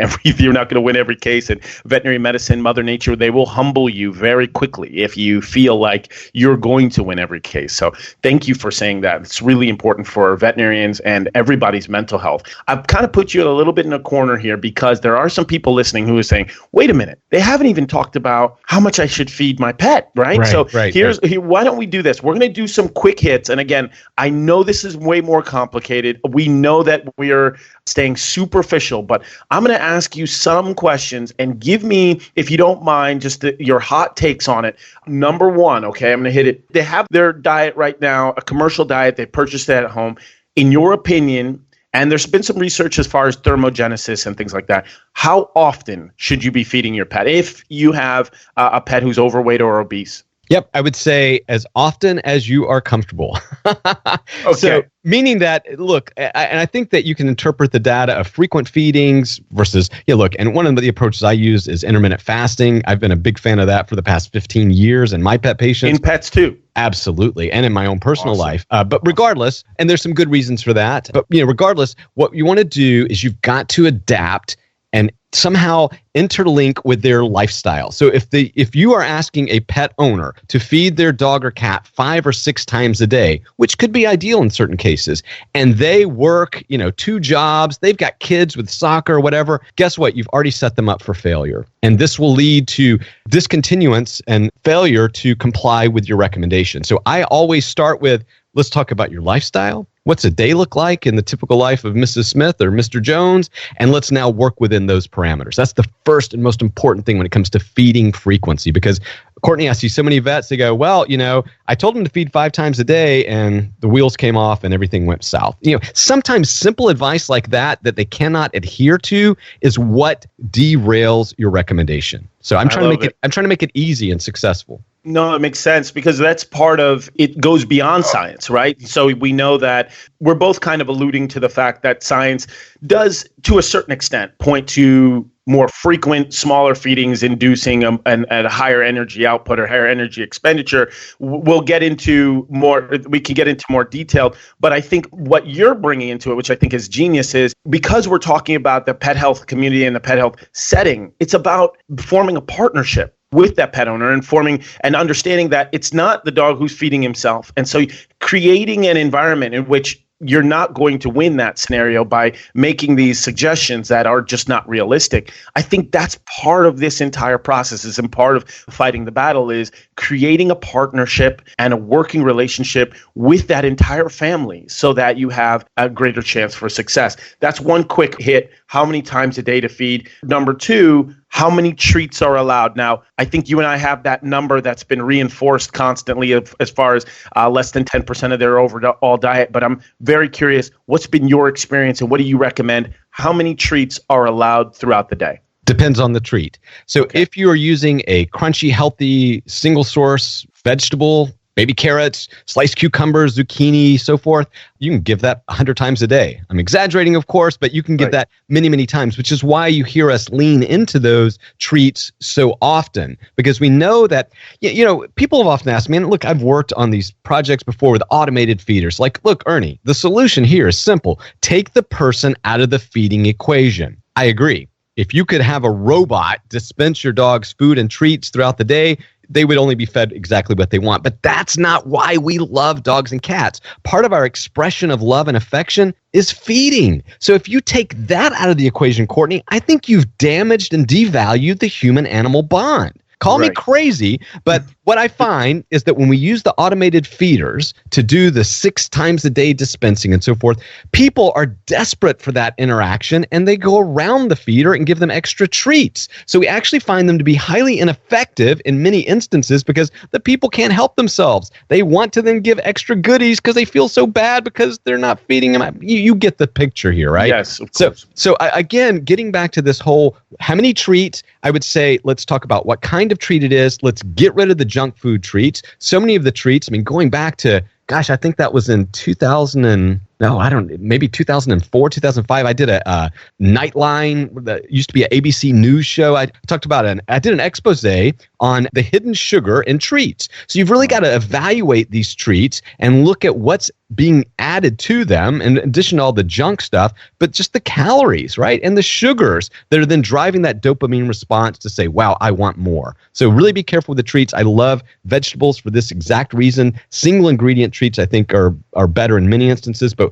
every case. And veterinary medicine, Mother Nature, they will humble you very quickly if you feel like you're going to win every case. So thank you for saying that. It's really important for veterinarians and everybody's mental health. I've kind of put you a little bit in a corner here because there are some people listening who are saying, wait a minute, they haven't even talked about how much I should feed my pet, right? Why don't we do this? We're going to do some quick hits. And again, I know this is way more complicated. We know that we're staying superficial, but I'm going to ask you some questions and give me, if you don't mind, just your hot takes on it. Number one, okay, I'm going to hit it. They have their diet right now, a commercial diet. They purchased it at home. In your opinion, and there's been some research as far as thermogenesis and things like that, how often should you be feeding your pet if you have a pet who's overweight or obese? Yep, I would say as often as you are comfortable. Okay. So, meaning that, look, and I think that you can interpret the data of frequent feedings versus, look, and one of the approaches I use is intermittent fasting. I've been a big fan of that for the past 15 years in my pet patients. In pets too. Absolutely. And in my own personal life. But regardless, and there's some good reasons for that, but regardless, what you want to do is you've got to adapt and somehow interlink with their lifestyle. So if you are asking a pet owner to feed their dog or cat 5 or 6 times a day, which could be ideal in certain cases, and they work, 2 jobs, they've got kids with soccer or whatever, guess what? You've already set them up for failure. And this will lead to discontinuance and failure to comply with your recommendation. So I always start with, let's talk about your lifestyle. What's a day look like in the typical life of Mrs. Smith or Mr. Jones? And let's now work within those parameters. That's the first and most important thing when it comes to feeding frequency. Because, Courtney, I see so many vets, they go, well, I told them to feed 5 times a day and the wheels came off and everything went south. Sometimes simple advice like that they cannot adhere to is what derails your recommendation. So I'm trying to make it easy and successful. No, it makes sense because that's part of it goes beyond science, right? So we know that we're both kind of alluding to the fact that science does, to a certain extent, point to more frequent, smaller feedings inducing a higher energy output or higher energy expenditure. We can get into more detail, but I think what you're bringing into it, which I think is genius, is because we're talking about the pet health community and the pet health setting, it's about forming a partnership with that pet owner and forming and understanding that it's not the dog who's feeding himself. And so creating an environment in which you're not going to win that scenario by making these suggestions that are just not realistic. I think that's part of this entire process and part of fighting the battle is creating a partnership and a working relationship with that entire family so that you have a greater chance for success. That's one quick hit. How many times a day to feed? Number 2, how many treats are allowed? Now, I think you and I have that number that's been reinforced constantly as far as less than 10% of their overall diet. But I'm very curious, what's been your experience and what do you recommend? How many treats are allowed throughout the day? Depends on the treat. So if you are using a crunchy, healthy, single source vegetable, baby carrots, sliced cucumbers, zucchini, so forth, you can give that 100 times a day. I'm exaggerating, of course, but you can give that many, many times, which is why you hear us lean into those treats so often, because we know that, people have often asked me, and look, I've worked on these projects before with automated feeders. Like, look, Ernie, the solution here is simple. Take the person out of the feeding equation. I agree. If you could have a robot dispense your dog's food and treats throughout the day, they would only be fed exactly what they want. But that's not why we love dogs and cats. Part of our expression of love and affection is feeding. So if you take that out of the equation, Courtney, I think you've damaged and devalued the human-animal bond. Call me crazy, but what I find is that when we use the automated feeders to do the 6 times a day dispensing and so forth, people are desperate for that interaction and they go around the feeder and give them extra treats. So we actually find them to be highly ineffective in many instances because the people can't help themselves. They want to then give extra goodies because they feel so bad because they're not feeding them. You get the picture here, right? Yes, of course. So again, getting back to this whole, how many treats, I would say, let's talk about what kind of treat it is. Let's get rid of the junk food treats. So many of the treats, going back to gosh, I think that was in 2004, 2005. I did a Nightline that used to be an ABC News show. I talked about I did an expose on the hidden sugar in treats. So you've really got to evaluate these treats and look at what's being added to them, in addition to all the junk stuff, but just the calories, right? And the sugars that are then driving that dopamine response to say, wow, I want more. So really be careful with the treats. I love vegetables for this exact reason. Single ingredient treats, I think, are better in many instances, but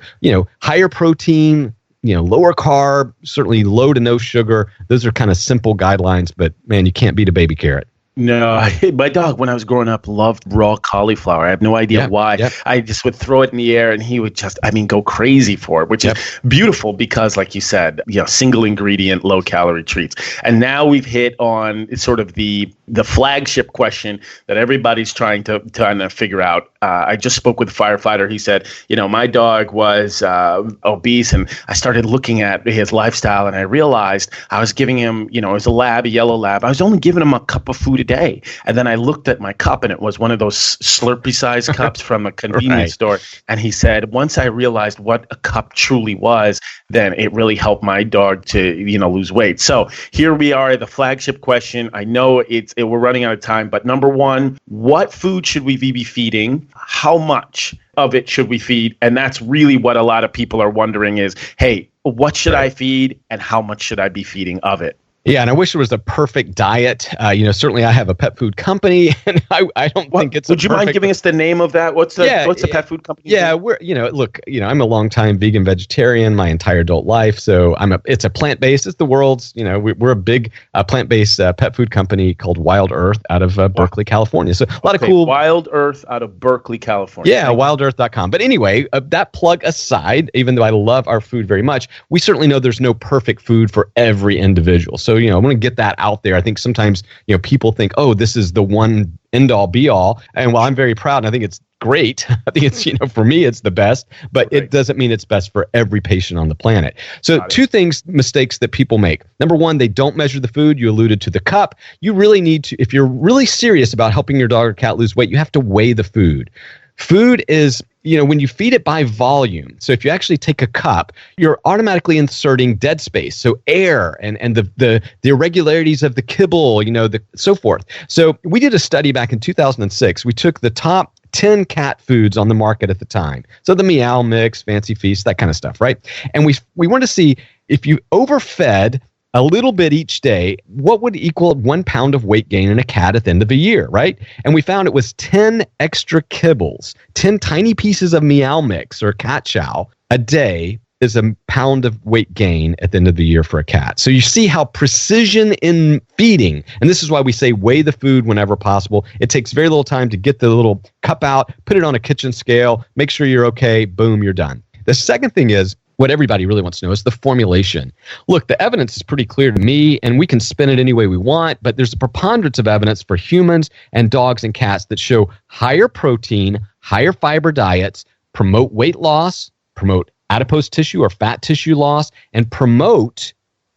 higher protein, lower carb, certainly low to no sugar. Those are kind of simple guidelines, but man, you can't beat a baby carrot. No, my dog, when I was growing up, loved raw cauliflower. I have no idea why. Yep. I just would throw it in the air and he would just, go crazy for it, which is beautiful because, like you said, single ingredient, low calorie treats. And now we've hit on sort of the flagship question that everybody's trying to figure out. I just spoke with a firefighter. He said, my dog was obese, and I started looking at his lifestyle, and I realized I was giving him, it was a yellow lab. I was only giving him a cup of food a day. And then I looked at my cup, and it was one of those Slurpee-sized cups from a convenience store. And he said, once I realized what a cup truly was, then it really helped my dog to, lose weight. So here we are, the flagship question. I know we're running out of time, but number one, what food should we be feeding? How much of it should we feed? And that's really what a lot of people are wondering is, hey, what should I feed and how much should I be feeding of it? Yeah, and I wish there was a perfect diet. Certainly I have a pet food company, and I don't think it's. Would you mind giving us the name of that? What's the pet food company? Yeah, I'm a longtime vegan vegetarian my entire adult life, so it's a plant-based. It's the world's, we're a big plant-based pet food company called Wild Earth out of Berkeley, California. So a lot of cool. Wild Earth out of Berkeley, California. Yeah, wildearth.com. But anyway, that plug aside, even though I love our food very much, we certainly know there's no perfect food for every individual. So I want to get that out there. I think sometimes, people think, oh, this is the one end all be all. And while I'm very proud and I think it's great, I think it's, for me, it's the best, but it doesn't mean it's best for every patient on the planet. So mistakes that people make. Number one, they don't measure the food. You alluded to the cup. You really need to, if you're really serious about helping your dog or cat lose weight, you have to weigh the food. Food is, when you feed it by volume, so if you actually take a cup, you're automatically inserting dead space, so air and the irregularities of the kibble, so forth. So we did a study back in 2006. We took the top 10 cat foods on the market at the time. So the Meow Mix, Fancy Feast, that kind of stuff, right? And we wanted to see if you overfed a little bit each day, what would equal 1 pound of weight gain in a cat at the end of the year, right? And we found it was 10 extra kibbles, 10 tiny pieces of Meow Mix or cat chow a day is a pound of weight gain at the end of the year for a cat. So you see how precision in feeding, and this is why we say weigh the food whenever possible. It takes very little time to get the little cup out, put it on a kitchen scale, make sure you're okay, boom, you're done. The second thing is, what everybody really wants to know is the formulation. Look, the evidence is pretty clear to me, and we can spin it any way we want, but there's a preponderance of evidence for humans and dogs and cats that show higher protein, higher fiber diets promote weight loss, promote adipose tissue or fat tissue loss, and promote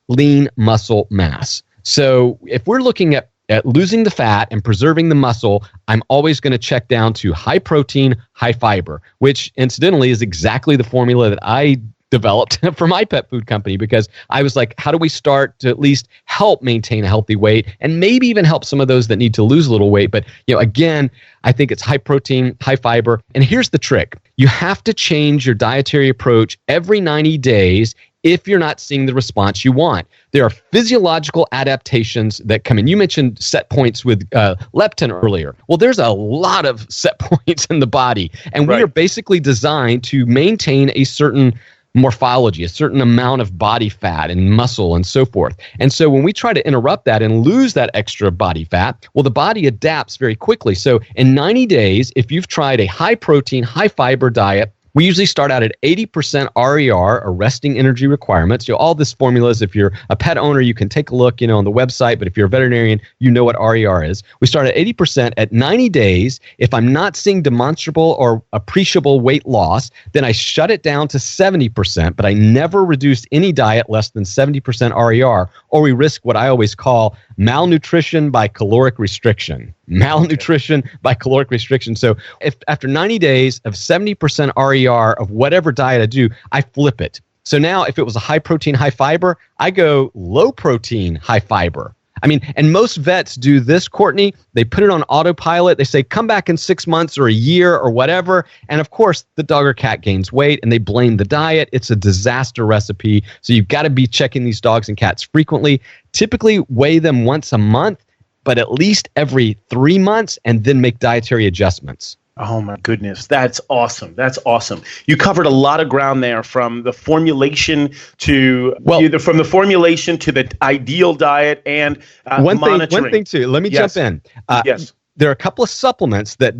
lean muscle mass. So if we're looking at losing the fat and preserving the muscle, I'm always going to check down to high protein, high fiber, which incidentally is exactly the formula that I developed for my pet food company, because I was like, how do we start to at least help maintain a healthy weight and maybe even help some of those that need to lose a little weight? But, again, I think it's high protein, high fiber. And here's the trick. You have to change your dietary approach every 90 days if you're not seeing the response you want. There are physiological adaptations that come in. You mentioned set points with leptin earlier. Well, there's a lot of set points in the body, and we are basically designed to maintain a certain morphology, a certain amount of body fat and muscle and so forth. And so when we try to interrupt that and lose that extra body fat, well, the body adapts very quickly. So in 90 days, if you've tried a high protein, high fiber diet, we usually start out at 80% RER, or resting energy requirements. All this formulas, if you're a pet owner, you can take a look, on the website. But if you're a veterinarian, you know what RER is. We start at 80% at 90 days. If I'm not seeing demonstrable or appreciable weight loss, then I shut it down to 70%, but I never reduce any diet less than 70% RER, or we risk what I always call malnutrition by caloric restriction. Malnutrition by caloric restriction. So if after 90 days of 70% RER of whatever diet I do, I flip it. So now if it was a high protein, high fiber, I go low protein, high fiber. I mean, and most vets do this, Courtney. They put it on autopilot. They say, come back in 6 months or a year or whatever. And of course, the dog or cat gains weight and they blame the diet. It's a disaster recipe. So you've got to be checking these dogs and cats frequently. Typically weigh them once a month, but at least every 3 months, and then make dietary adjustments. Oh my goodness, that's awesome. That's awesome. You covered a lot of ground there, from the formulation to from the formulation to the ideal diet and monitoring. One thing too. Let me jump in. Yes. There are a couple of supplements that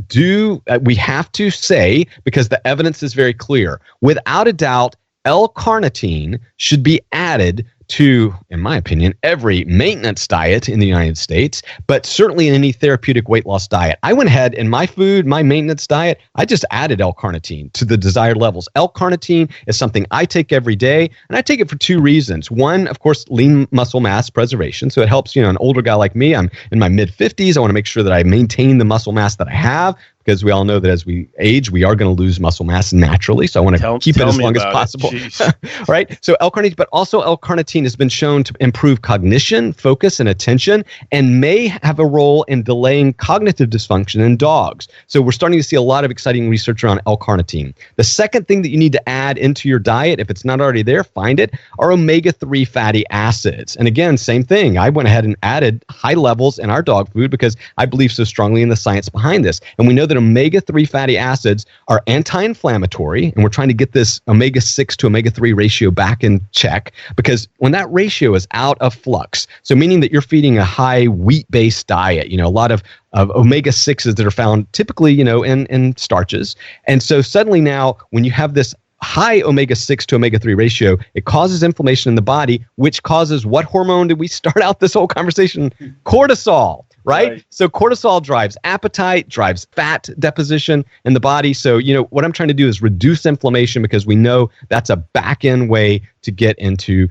we have to say, because the evidence is very clear. Without a doubt, L-carnitine should be added to, in my opinion, every maintenance diet in the United States, but certainly in any therapeutic weight loss diet. I went ahead in my food, my maintenance diet, I just added L-carnitine to the desired levels. L-carnitine is something I take every day, and I take it for two reasons. One, of course, lean muscle mass preservation. So it helps, an older guy like me. I'm in my mid-50s. I want to make sure that I maintain the muscle mass that I have, because we all know that as we age, we are going to lose muscle mass naturally. So I want to keep it as long as possible. Right? So L-carnitine, but also L-carnitine has been shown to improve cognition, focus, and attention, and may have a role in delaying cognitive dysfunction in dogs. So we're starting to see a lot of exciting research around L-carnitine. The second thing that you need to add into your diet, if it's not already there, find it, are omega-3 fatty acids. And again, same thing. I went ahead and added high levels in our dog food because I believe so strongly in the science behind this. And we know that omega-3 fatty acids are anti-inflammatory, and we're trying to get this omega-6 to omega-3 ratio back in check, because when that ratio is out of flux, so meaning that you're feeding a high wheat-based diet, a lot of omega-6s that are found typically, in starches. And so suddenly now, when you have this high omega-6 to omega-3 ratio, it causes inflammation in the body, which causes what hormone did we start out this whole conversation? Cortisol. Right? So cortisol drives appetite, drives fat deposition in the body. So, what I'm trying to do is reduce inflammation, because we know that's a back-end way to get into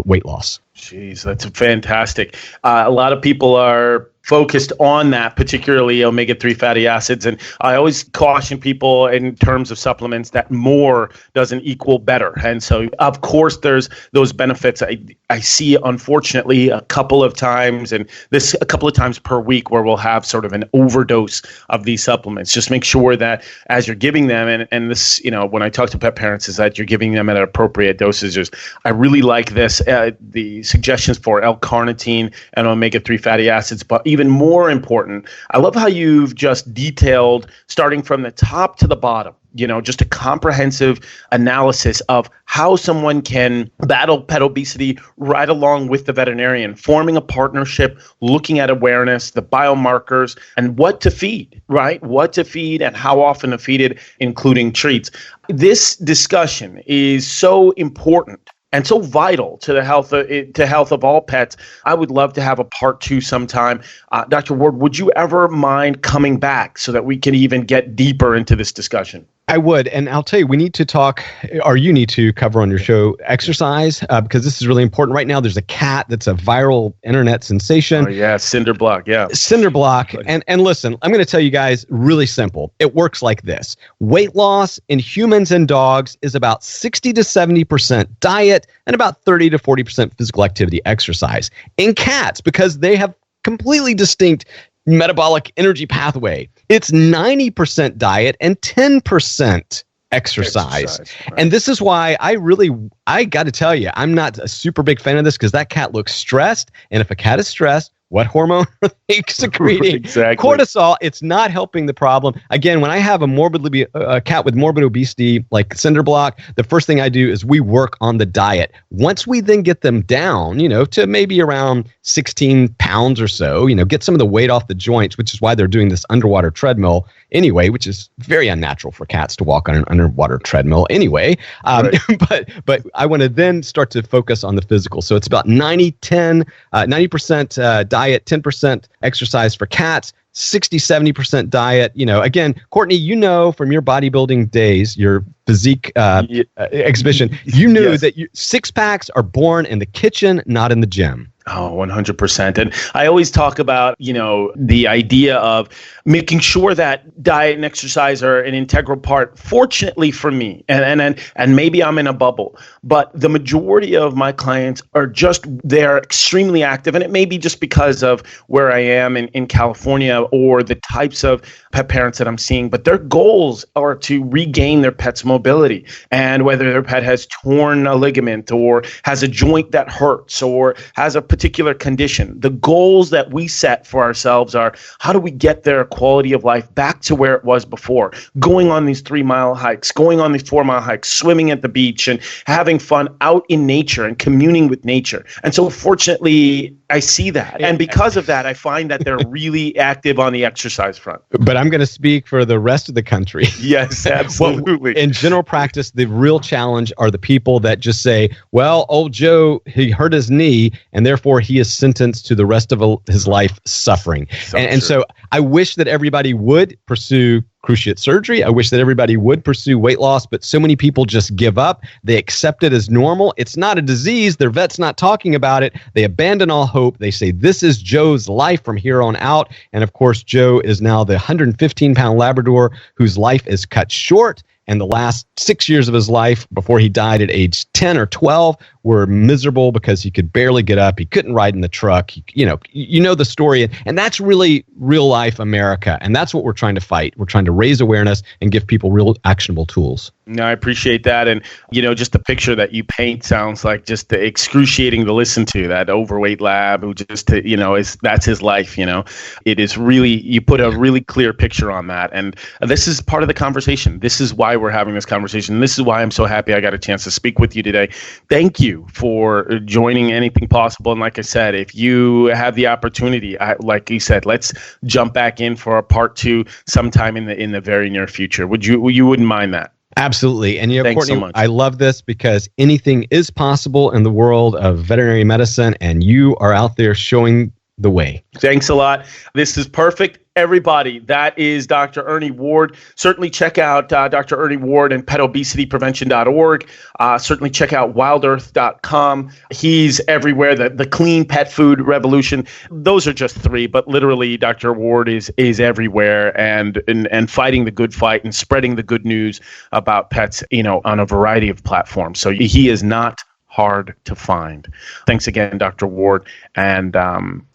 weight loss. Jeez, that's fantastic. A lot of people are focused on that, particularly omega-3 fatty acids. And I always caution people in terms of supplements that more doesn't equal better. And so, of course, there's those benefits. I see, unfortunately, a couple of times per week where we'll have sort of an overdose of these supplements. Just make sure that as you're giving them, and this, when I talk to pet parents, is that you're giving them at appropriate dosages. I really like this, the suggestions for L-carnitine and omega-3 fatty acids, but even more important, I love how you've just detailed, starting from the top to the bottom, just a comprehensive analysis of how someone can battle pet obesity right along with the veterinarian, forming a partnership, looking at awareness, the biomarkers, and what to feed, right? What to feed and how often to feed it, including treats. This discussion is so important and so vital to the health of all pets. I would love to have a part 2 sometime. Dr. Ward, would you ever mind coming back so that we can even get deeper into this discussion? I would. And I'll tell you, we need to talk, or you need to cover on your show, exercise, because this is really important. Right now, there's a cat that's a viral internet sensation. Oh, yeah, Cinderblock, yeah. Cinderblock. And listen, I'm going to tell you guys, really simple. It works like this. Weight loss in humans and dogs is about 60 to 70% diet and about 30 to 40% physical activity exercise. In cats, because they have completely distinct metabolic energy pathway, it's 90% diet and 10% exercise. Right. And this is why I got to tell you, I'm not a super big fan of this, because that cat looks stressed. And if a cat is stressed, what hormone are they secreting? Exactly. Cortisol. It's not helping the problem. Again, when I have a cat with morbid obesity like Cinderblock, the first thing I do is we work on the diet. Once we then get them down, to maybe around 16 pounds or so, get some of the weight off the joints, which is why they're doing this underwater treadmill anyway, which is very unnatural for cats to walk on an underwater treadmill anyway. Right. But I want to then start to focus on the physical. So it's about 90% diet, 10% exercise for cats, 60, 70% diet. Again, Courtney, from your bodybuilding days, your physique exhibition, you knew that six packs are born in the kitchen, not in the gym. Oh, 100%. And I always talk about, the idea of making sure that diet and exercise are an integral part, fortunately for me, and maybe I'm in a bubble, but the majority of my clients they're extremely active. And it may be just because of where I am in California or the types of pet parents that I'm seeing, but their goals are to regain their pet's mobility. And whether their pet has torn a ligament or has a joint that hurts or has a particular condition, the goals that we set for ourselves are, how do we get their quality of life back to where it was before? Going on these 3-mile hikes, going on these 4-mile hikes, swimming at the beach, and having fun out in nature and communing with nature. And so fortunately, I see that. And because of that, I find that they're really active on the exercise front. But I'm going to speak for the rest of the country. Yes, absolutely. In general practice, the real challenge are the people that just say, well, old Joe, he hurt his knee, and therefore he is sentenced to the rest of his life suffering. And so I wish that everybody would pursue cruciate surgery. I wish that everybody would pursue weight loss, but so many people just give up. They accept it as normal. It's not a disease. Their vet's not talking about it. They abandon all hope. They say, this is Joe's life from here on out. And of course, Joe is now the 115-pound Labrador whose life is cut short. And the last 6 years of his life before he died at age 10 or 12 were miserable because he could barely get up. He couldn't ride in the truck. You know the story. And that's really real life America. And that's what we're trying to fight. We're trying to raise awareness and give people real actionable tools. No, I appreciate that. And, just the picture that you paint sounds like just excruciating to listen to. That overweight lab who just, that's his life, It is really, you put a really clear picture on that. And this is part of the conversation. This is why we're having this conversation. This is why I'm so happy I got a chance to speak with you today. Thank you for joining Anything Possible. And like I said, if you have the opportunity, like you said, let's jump back in for a part 2 sometime in the very near future. You wouldn't mind that? Absolutely. And thanks Courtney, so much. I love this because anything is possible in the world of veterinary medicine, and you are out there showing the way. Thanks a lot. This is perfect. Everybody, that is Dr. Ernie Ward. Certainly check out Dr. Ernie Ward and petobeసిtyprevention.org. Certainly check out wildearth.com. He's everywhere. The clean pet food revolution. Those are just 3, but literally Dr. Ward is everywhere and fighting the good fight and spreading the good news about pets, on a variety of platforms. So he is not hard to find. Thanks again, Dr. Ward. And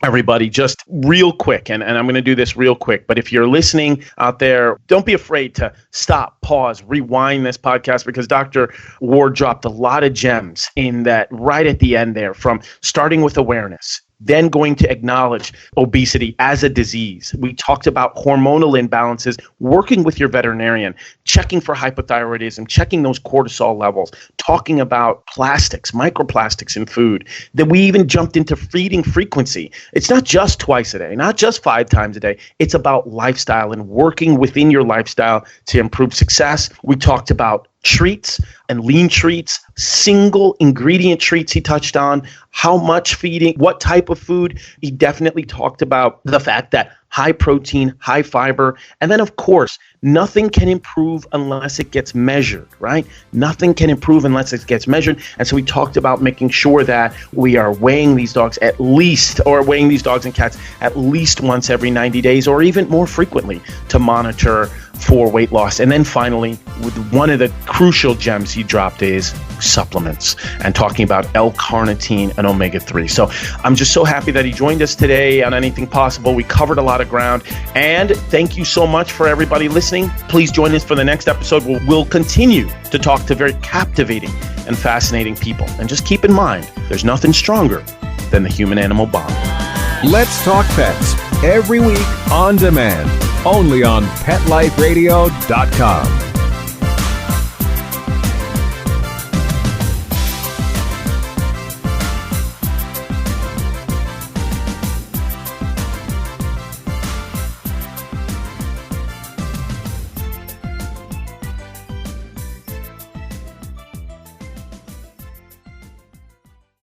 everybody, just real quick, and I'm going to do this real quick, but if you're listening out there, don't be afraid to stop, pause, rewind this podcast, because Dr. Ward dropped a lot of gems in that right at the end there, from starting with awareness, then going to acknowledge obesity as a disease. We talked about hormonal imbalances, working with your veterinarian, checking for hypothyroidism, checking those cortisol levels, talking about plastics, microplastics in food. Then we even jumped into feeding frequency. It's not just twice a day, not just 5 times a day. It's about lifestyle and working within your lifestyle to improve success. We talked about treats and lean treats, single ingredient treats he touched on, how much feeding, what type of food. He definitely talked about the fact that high protein, high fiber, and then of course, nothing can improve unless it gets measured, right? Nothing can improve unless it gets measured. And so we talked about making sure that we are weighing these dogs weighing these dogs and cats at least once every 90 days or even more frequently to monitor for weight loss. And then finally, with one of the crucial gems he dropped is supplements, and talking about L-carnitine and omega-3. So I'm just so happy that he joined us today on Anything Possible. We covered a lot of ground, and thank you so much for everybody listening. Please join us for the next episode where we'll continue to talk to very captivating and fascinating people. And just keep in mind, there's nothing stronger than the human-animal bond. Let's Talk Pets, every week on demand, only on PetLifeRadio.com.